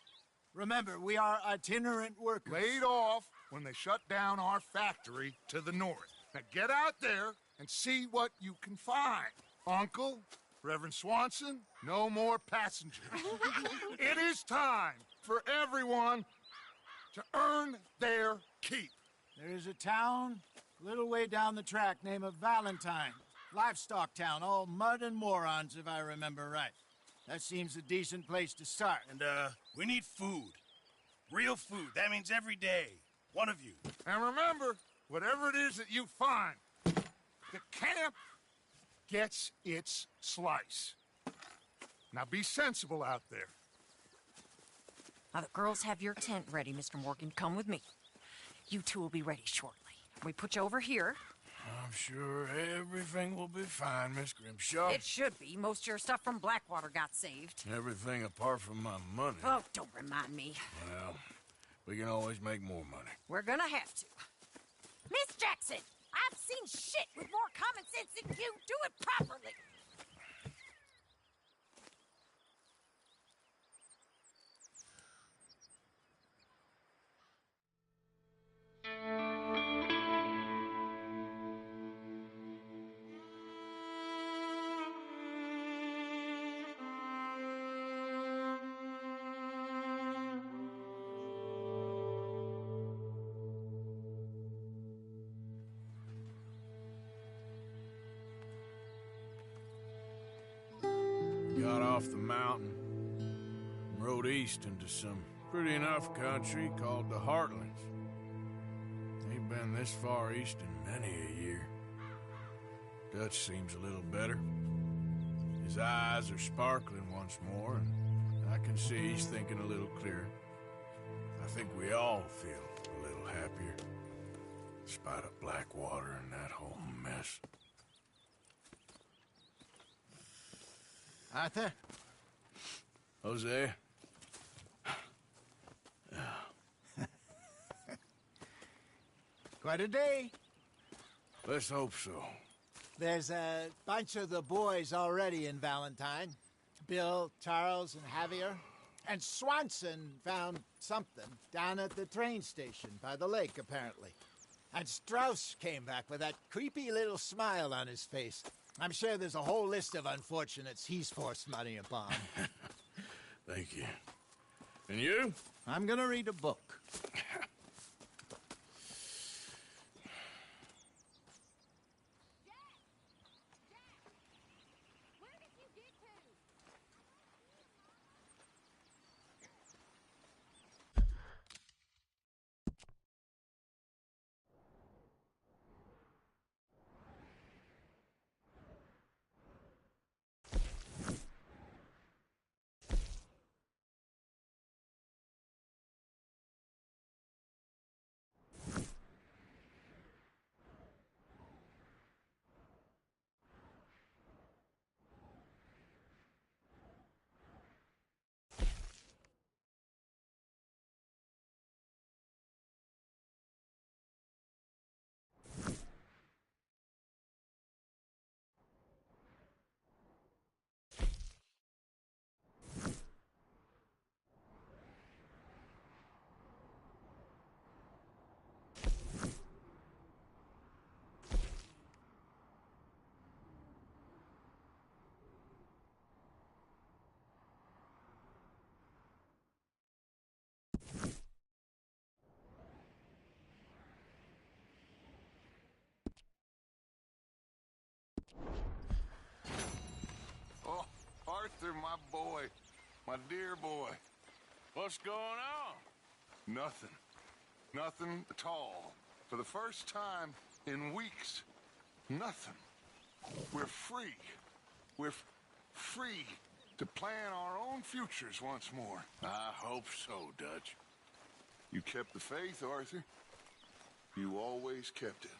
Remember, we are itinerant workers. Laid off when they shut down our factory to the north. Now get out there and see what you can find. Uncle, Reverend Swanson, no more passengers. It is time for everyone to earn their keep. There is a town a little way down the track named Valentine. Livestock town, all mud and morons, if I remember right. That seems a decent place to start. And, we need food. Real food. That means every day. One of you. And remember, whatever it is that you find, the camp gets its slice. Now be sensible out there. Now, the girls have your tent ready, Mr. Morgan. Come with me. You two will be ready shortly. We put you over here. I'm sure everything will be fine, Miss Grimshaw. It should be. Most of your stuff from Blackwater got saved. Everything apart from my money. Oh, don't remind me. Well, we can always make more money. We're gonna have to. Miss Jackson, I've seen shit with more common sense than you. Do it properly. Got off the mountain and rode east into some pretty enough country called the Heartlands. Ain't been this far east in many a year. Dutch seems a little better. His eyes are sparkling once more, and I can see he's thinking a little clearer. I think we all feel a little happier, in spite of Blackwater and that whole mess. Arthur? Hosea? Quite a day. Let's hope so. There's a bunch of the boys already in Valentine. Bill, Charles, and Javier. And Swanson found something down at the train station by the lake, apparently. And Strauss came back with that creepy little smile on his face. I'm sure there's a whole list of unfortunates he's forced money upon. Thank you. And you? I'm gonna read a book. Arthur, my boy. My dear boy. What's going on? Nothing. Nothing at all. For the first time in weeks. Nothing. We're free. We're free to plan our own futures once more. I hope so, Dutch. You kept the faith, Arthur. You always kept it.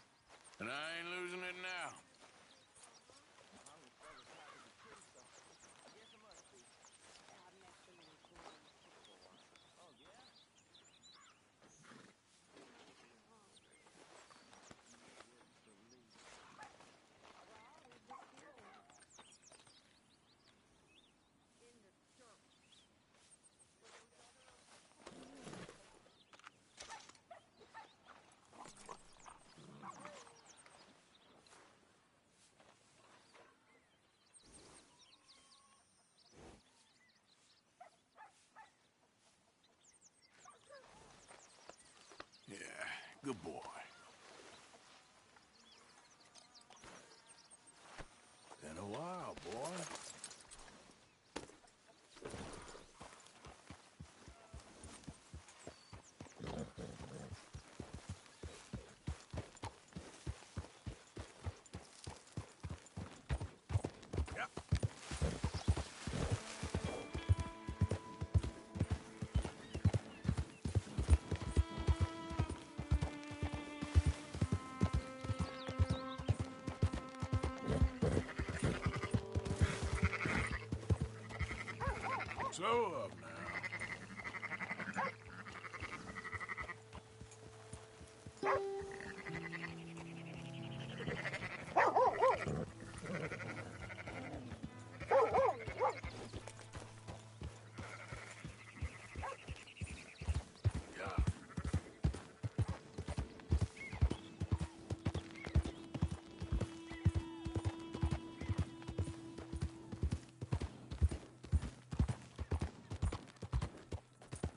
And I ain't losing it now. Yeah, good boy. Been a while, boy. Slow up now.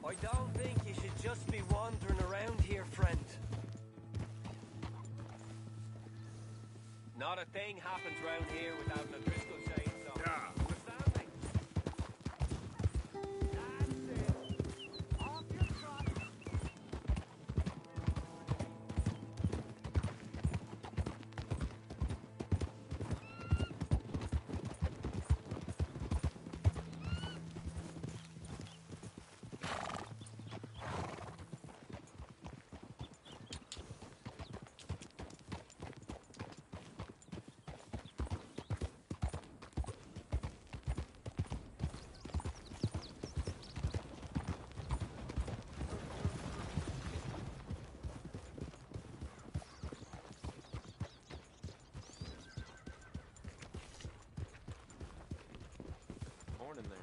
I don't think you should just be wandering around here, friend. Not a thing happens round here without an O'Driscoll chainsaw. Yeah. Understand me? That's it. Off your trot. Morning there.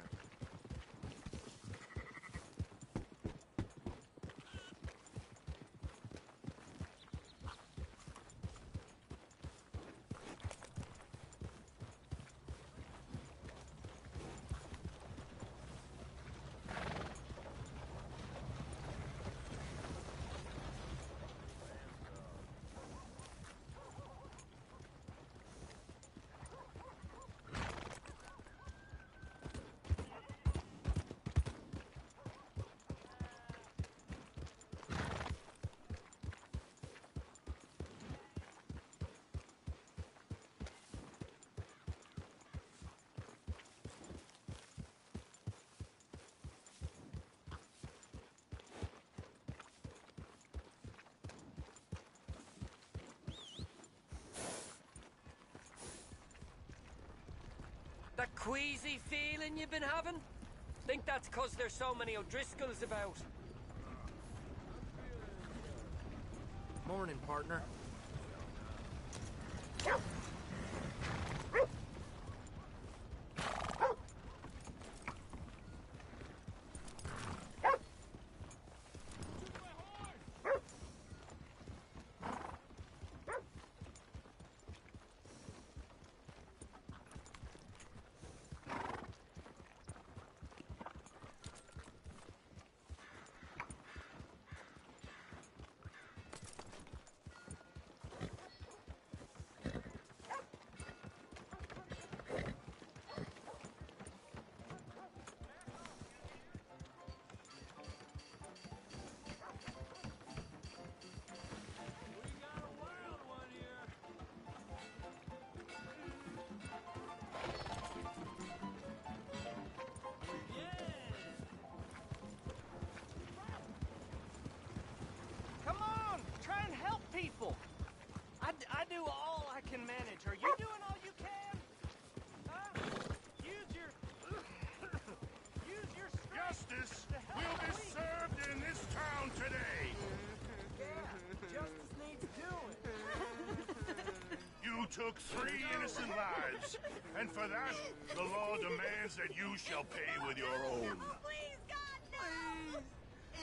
That queasy feeling you've been having? Think that's 'cause there's so many O'Driscolls about. Morning, partner. can manage. Are you doing all you can? Huh? Use your strength. Justice will be served in this town today. Yeah, justice needs doing. You took 3 innocent lives, and for that, the law demands that you shall pay with your own. Please, God, no!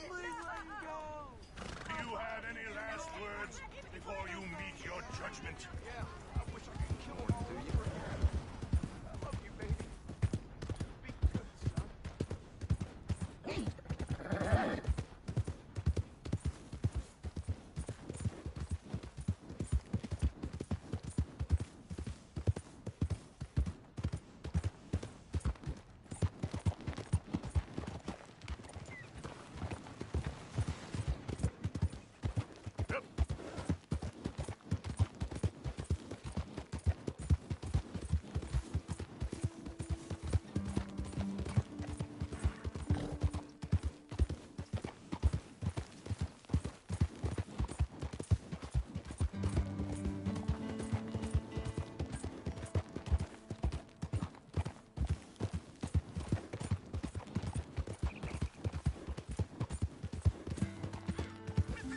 Please let him go. Do you have any last words before you meet your judgment? Yeah, I wish I could kill him all over again. I love you, baby. Be good, son.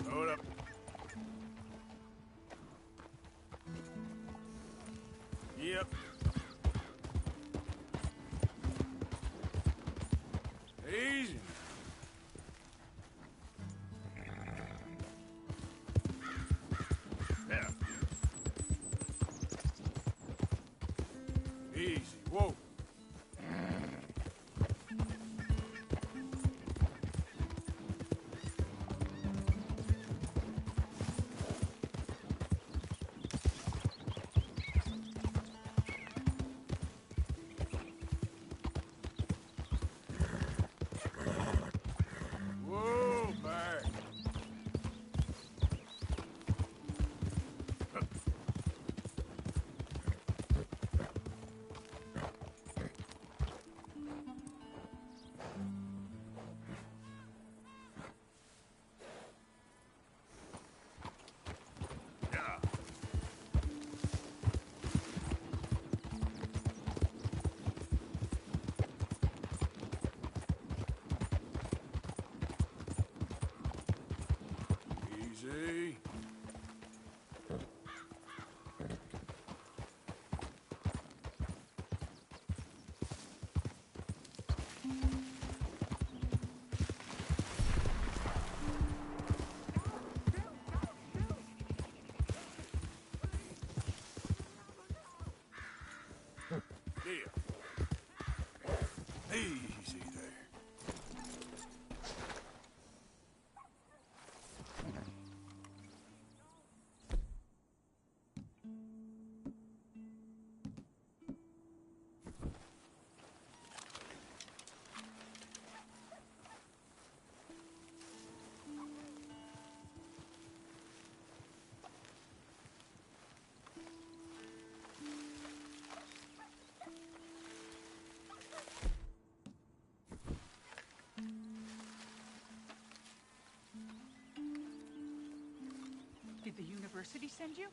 Hold up. Yep. Easy. Yeah. Easy. Whoa. Whoa, back. Yeah. Easy. Yeah. Easy there. Did the university send you?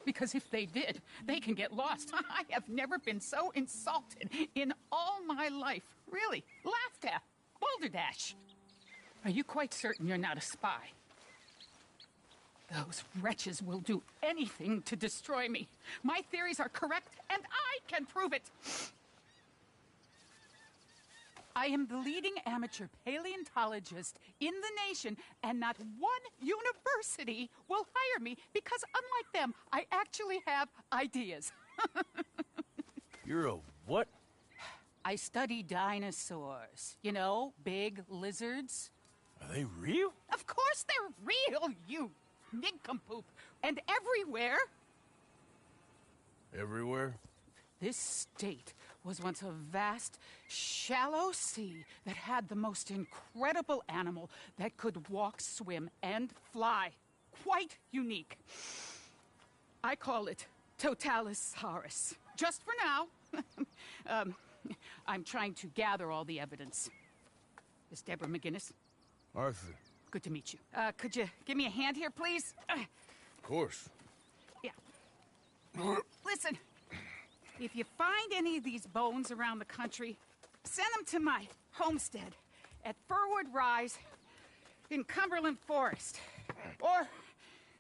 Because if they did, they can get lost. I have never been so insulted in all my life. Really, laughed at. Balderdash. Are you quite certain you're not a spy? Those wretches will do anything to destroy me. My theories are correct, and I can prove it. I am the leading amateur paleontologist in the nation, and not one university will hire me because, unlike them, I actually have ideas. You're a what? I study dinosaurs. You know, big lizards. Are they real? Of course they're real, you nincompoop. And everywhere. Everywhere? This state was once a vast, shallow sea that had the most incredible animal that could walk, swim, and fly. Quite unique. I call it Totalisaurus. Just for now. I'm trying to gather all the evidence. Miss Deborah McGinnis. Arthur. Good to meet you. Could you give me a hand here, please? Of course. Listen, if you find any of these bones around the country, send them to my homestead at Furwood Rise in Cumberland Forest. Or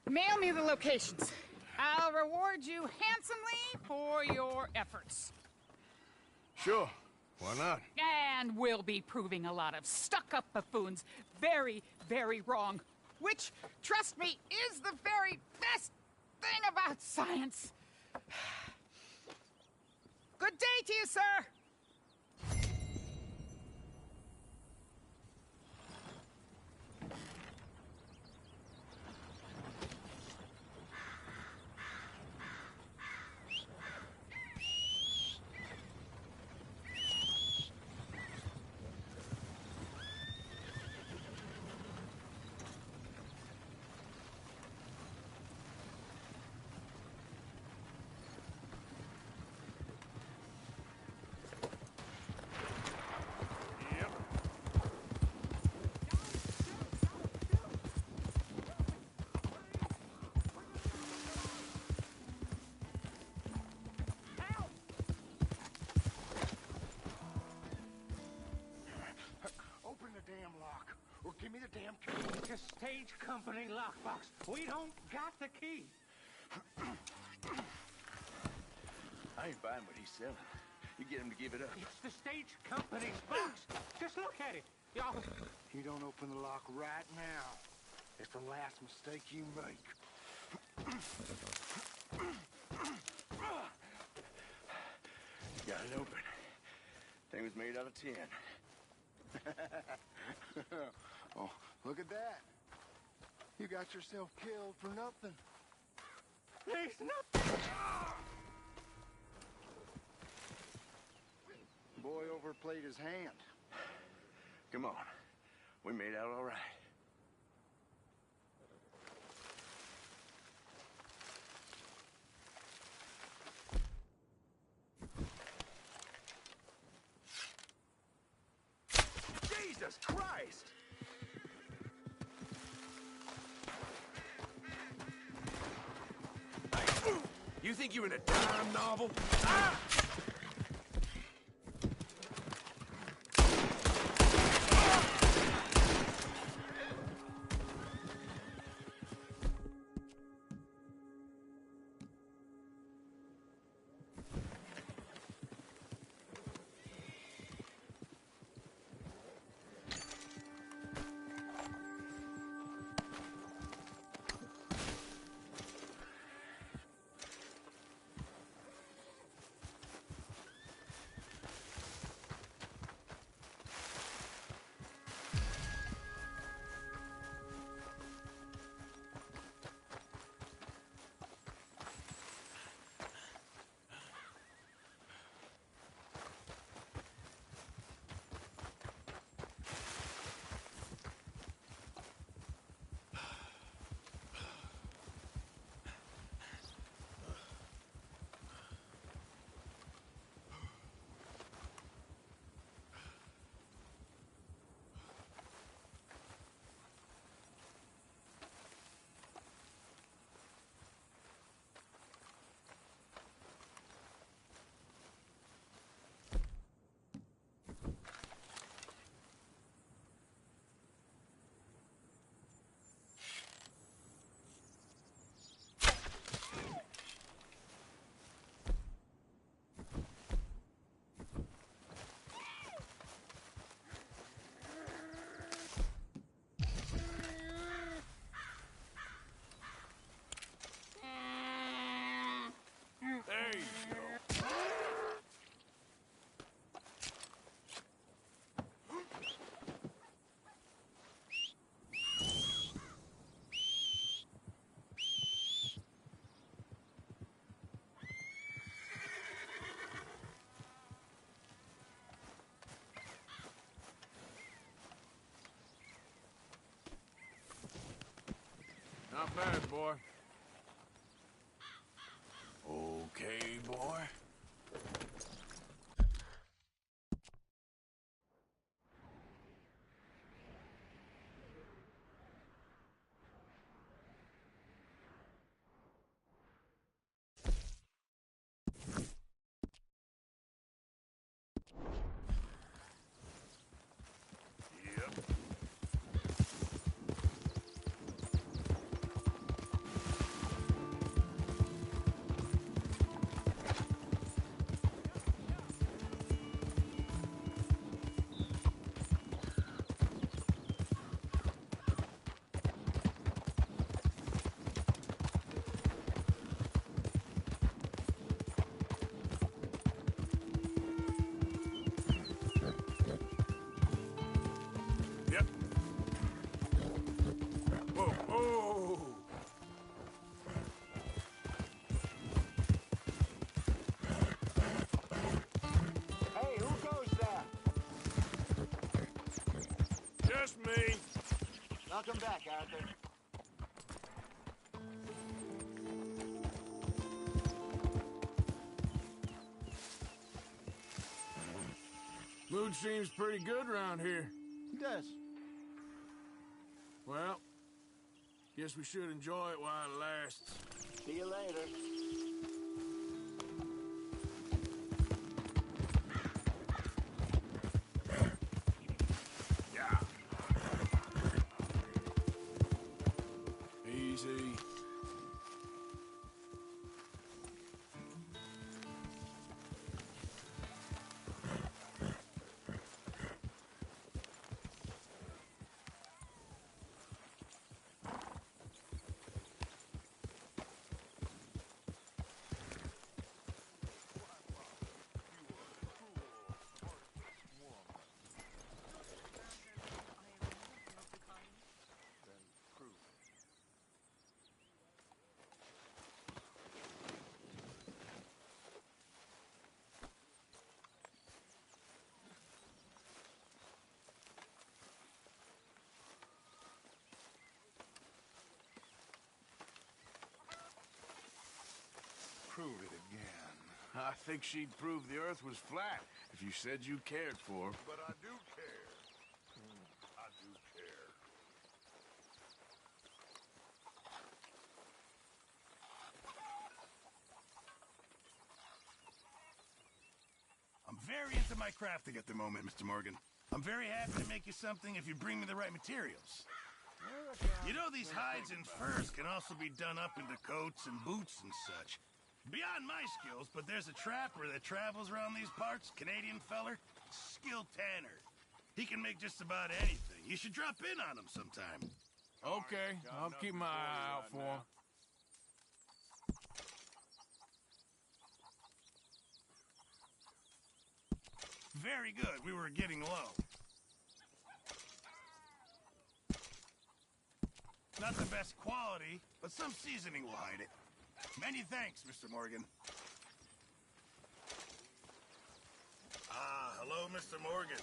mail me the locations. I'll reward you handsomely for your efforts. Sure. Why not? And we'll be proving a lot of stuck-up buffoons very, very wrong. Which, trust me, is the very best thing about science. Good day to you, sir. Damn lock, or give me the damn key. It's a stage company lockbox. We don't got the key. I ain't buying what he's selling. You get him to give it up. It's the stage company's box. Just look at it. Y'all. You don't open the lock right now. It's the last mistake you make. Got it open. Thing was made out of tin. Oh, look at that. You got yourself killed for nothing. There's nothing. Boy overplayed his hand. Come on. We made out all right. Jesus Christ! You think you're in a dime novel? Ah! There you go. Not bad, boy. Okay, boy. Just me. Welcome back, Arthur. Mood seems pretty good around here. It does. Well, guess we should enjoy it while it lasts. See you later. Yeah. Easy. Prove it again. I think she'd prove the Earth was flat if you said you cared for her. But I do care. I do care. I'm very into my crafting at the moment, Mr. Morgan. I'm very happy to make you something if you bring me the right materials. You know, these hides and furs can also be done up into coats and boots and such. Beyond my skills, but there's a trapper that travels around these parts, Canadian feller, skilled tanner. He can make just about anything. You should drop in on him sometime. Okay, I'll keep my eye out for him. Very good. We were getting low. Not the best quality, but some seasoning will hide it. Many thanks, Mr. Morgan. Ah, hello, Mr. Morgan.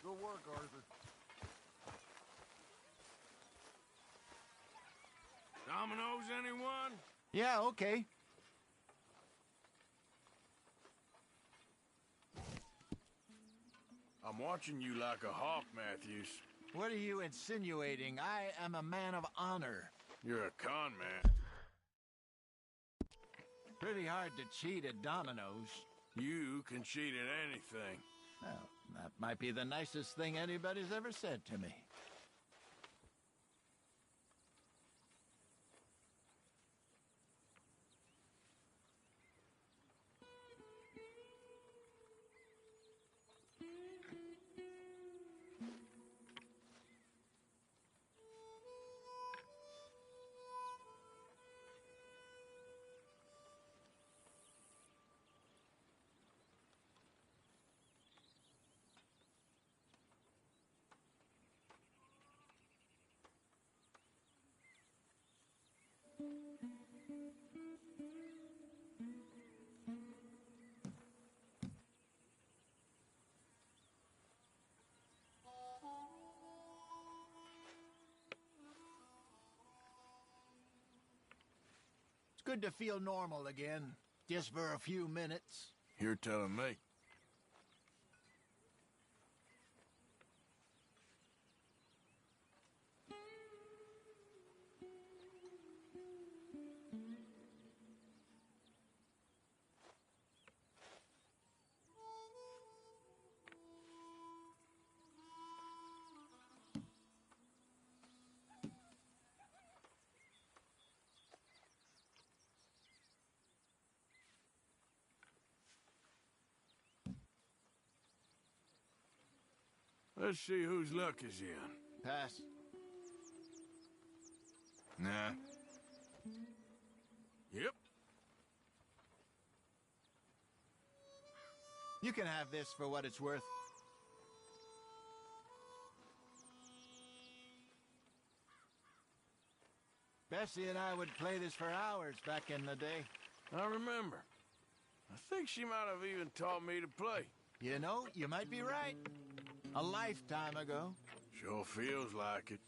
Good work, Arthur. Dominoes, anyone? Yeah, okay. I'm watching you like a hawk, Matthews. What are you insinuating? I am a man of honor. You're a con man. Pretty hard to cheat at dominoes. You can cheat at anything. Well, that might be the nicest thing anybody's ever said to me. It's good to feel normal again, just for a few minutes. You're telling me. Let's see whose luck is in. Pass. Nah. Yep. You can have this for what it's worth. Bessie and I would play this for hours back in the day. I remember. I think she might have even taught me to play. You know, you might be right. A lifetime ago. Sure feels like it.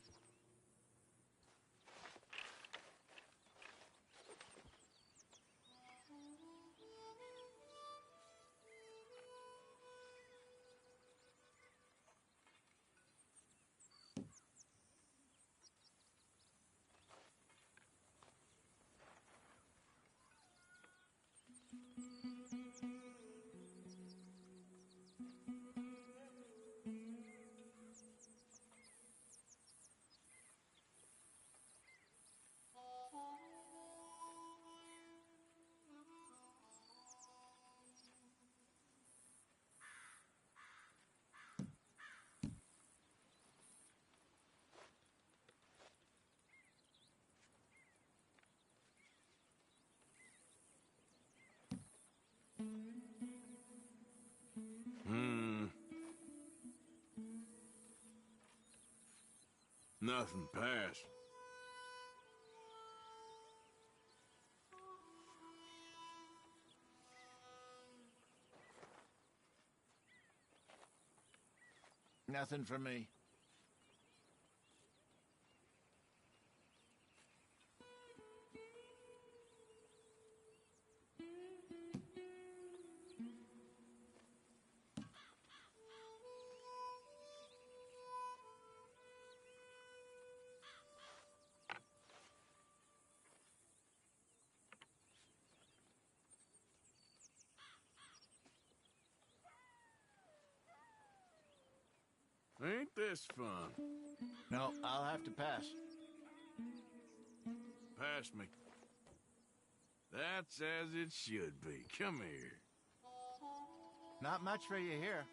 Nothing passed. Nothing for me. Ain't this fun? No, I'll have to pass. Pass me. That's as it should be. Come here. Not much for you here.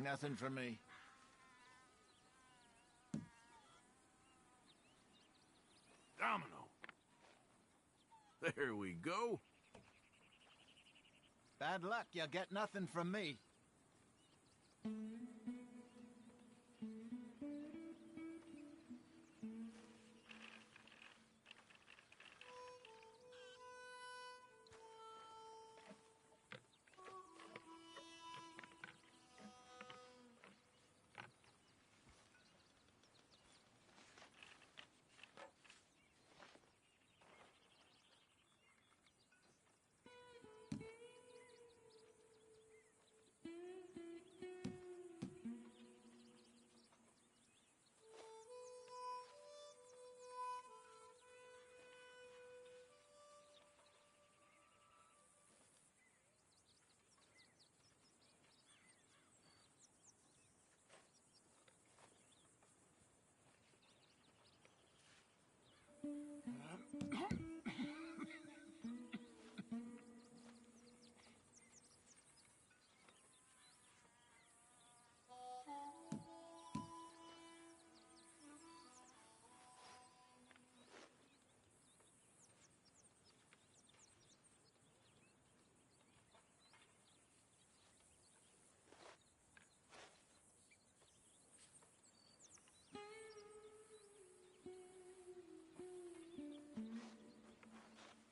Nothing for me. Domino. There we go. Bad luck, you get nothing from me.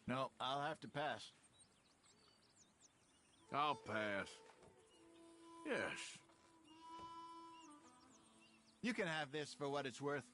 No, I'll have to pass. I'll pass. Yes. You can have this for what it's worth.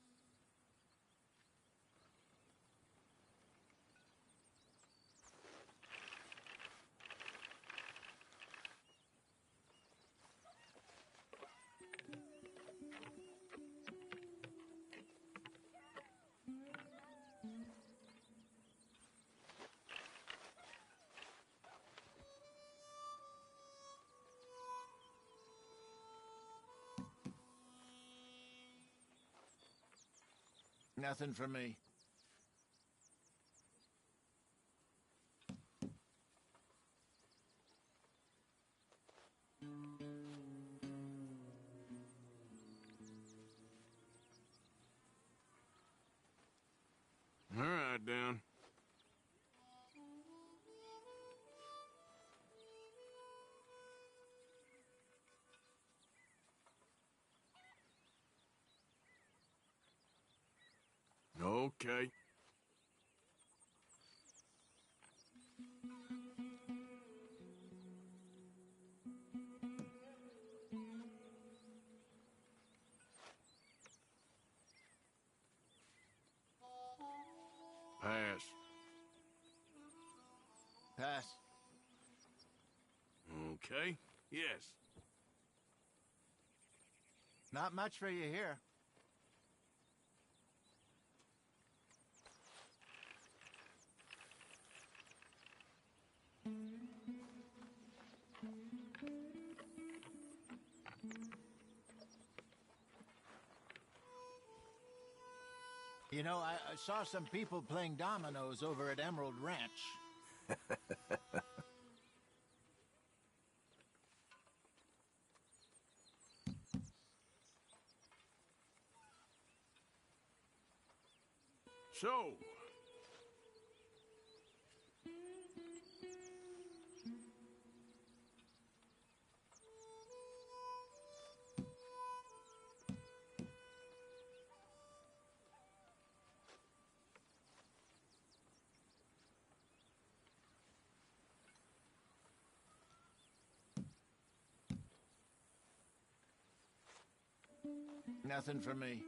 Nothing for me. All right, Dan. Okay. Pass. Pass. Okay. Yes. Not much for you here. You know, I saw some people playing dominoes over at Emerald Ranch. So. Nothing for me.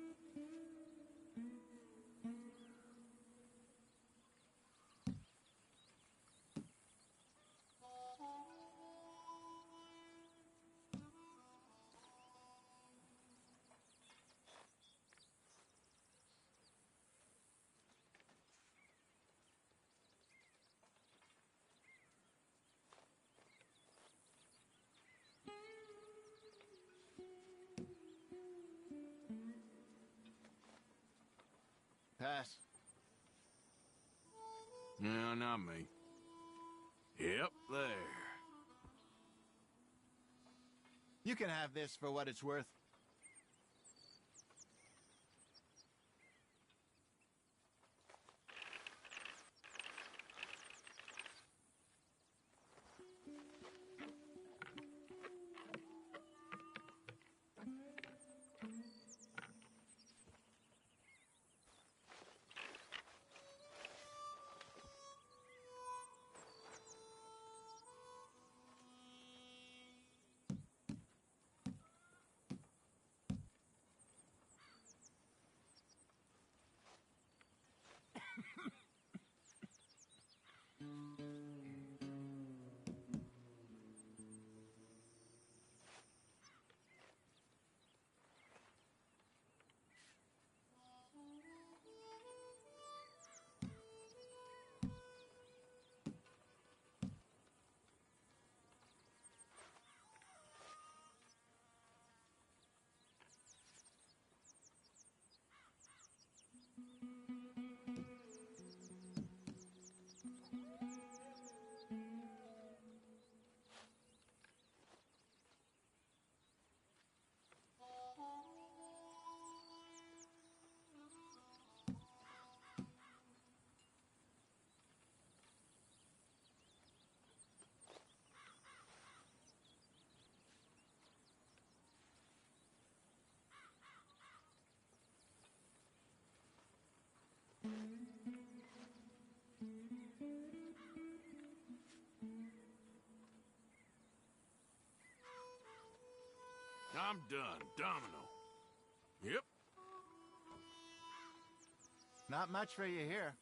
Pass. No, not me. Yep, there. You can have this for what it's worth. I'm done. Domino. Yep. Not much for you here.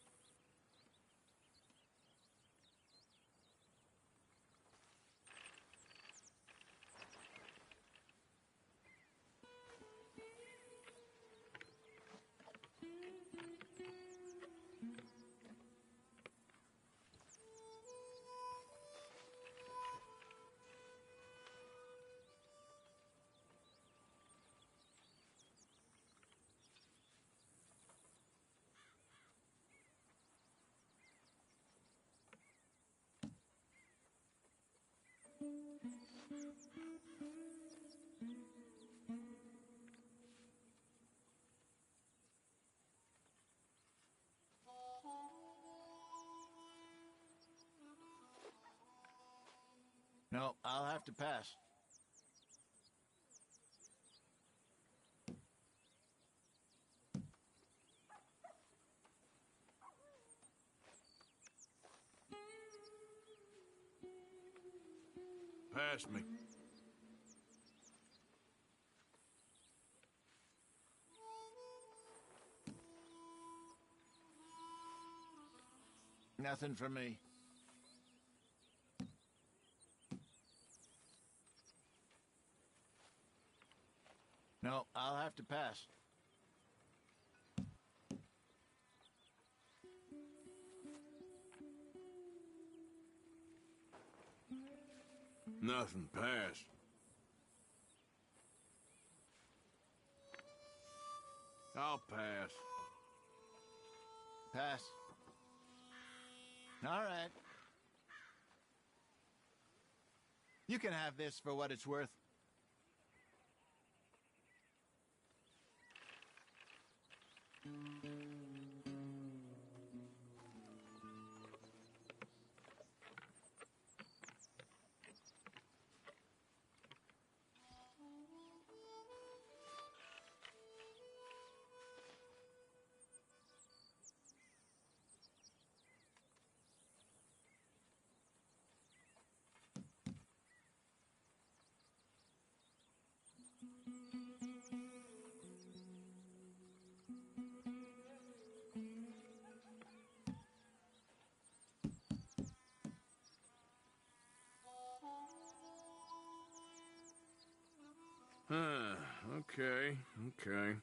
No, I'll have to pass. Pass me. Nothing for me. No, I'll have to pass. Nothing. Pass. I'll pass. Pass. All right. You can have this for what it's worth. Okay, okay.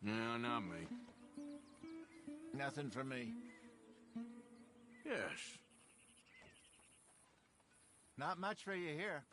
No, not me. Nothing for me. Yes. Not much for you here.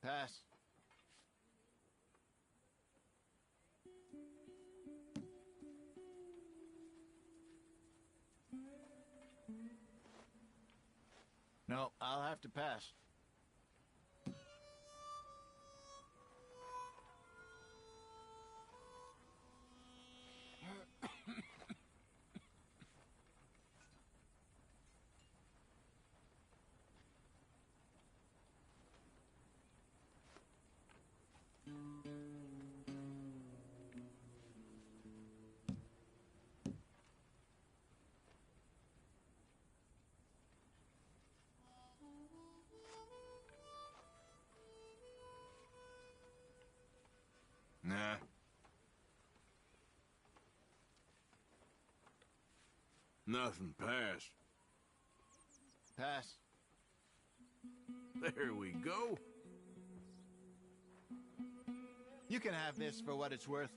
Pass. No, I'll have to pass. Nah. Nothing. Pass. Pass. There we go. You can have this for what it's worth.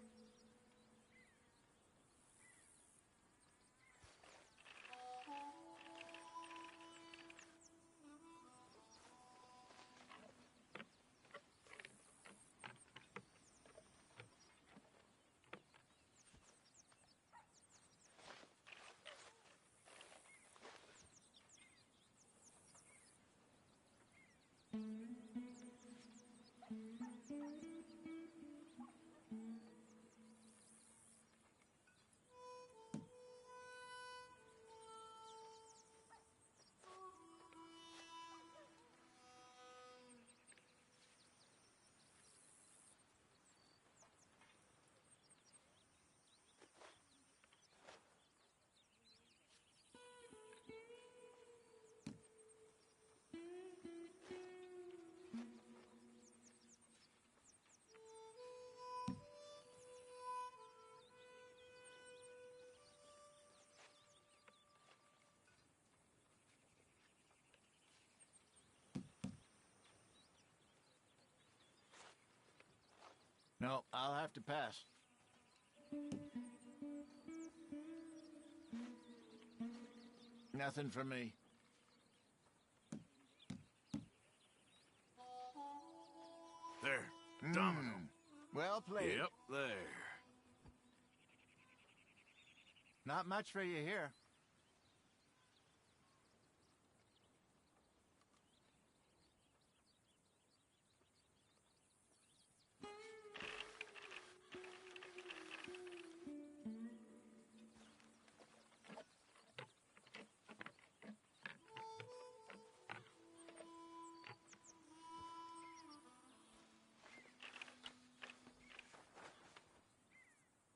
No, I'll have to pass. Nothing for me. There. Domino. Well played. Yep, there. Not much for you here.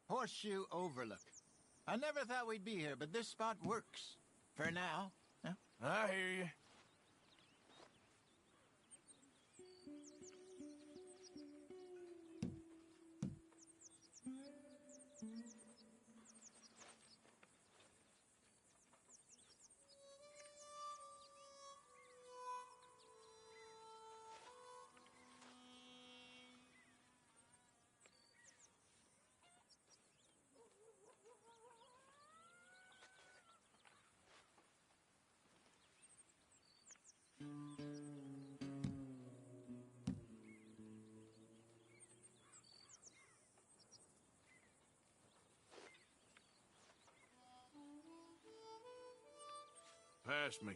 Horseshoe Overlook. I never thought we'd be here, but this spot works. For now. Huh? I hear you. Pass me.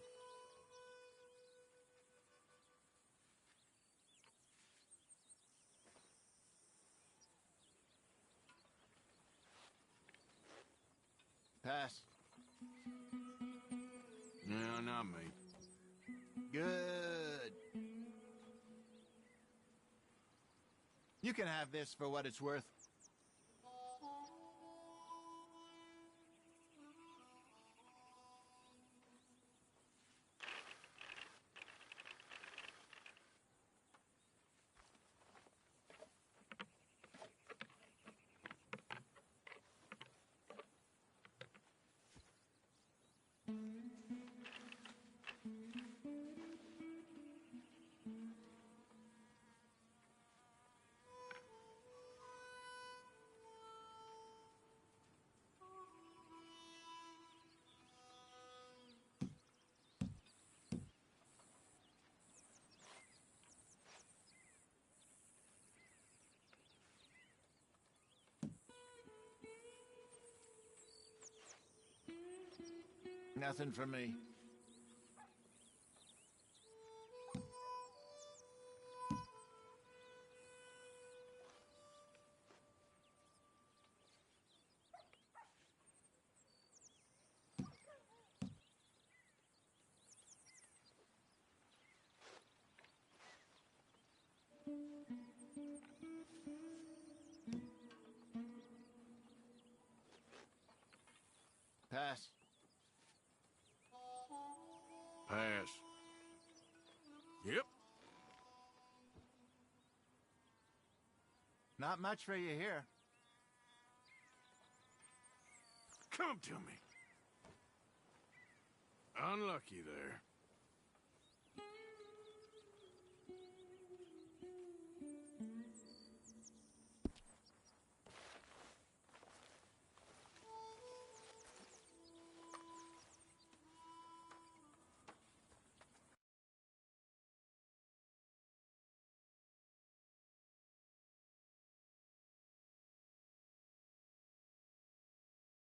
Pass. No, not me. Good. You can have this for what it's worth. Nothing for me. Pass. Pass. Yep. Not much for you here. Come to me. Unlucky there.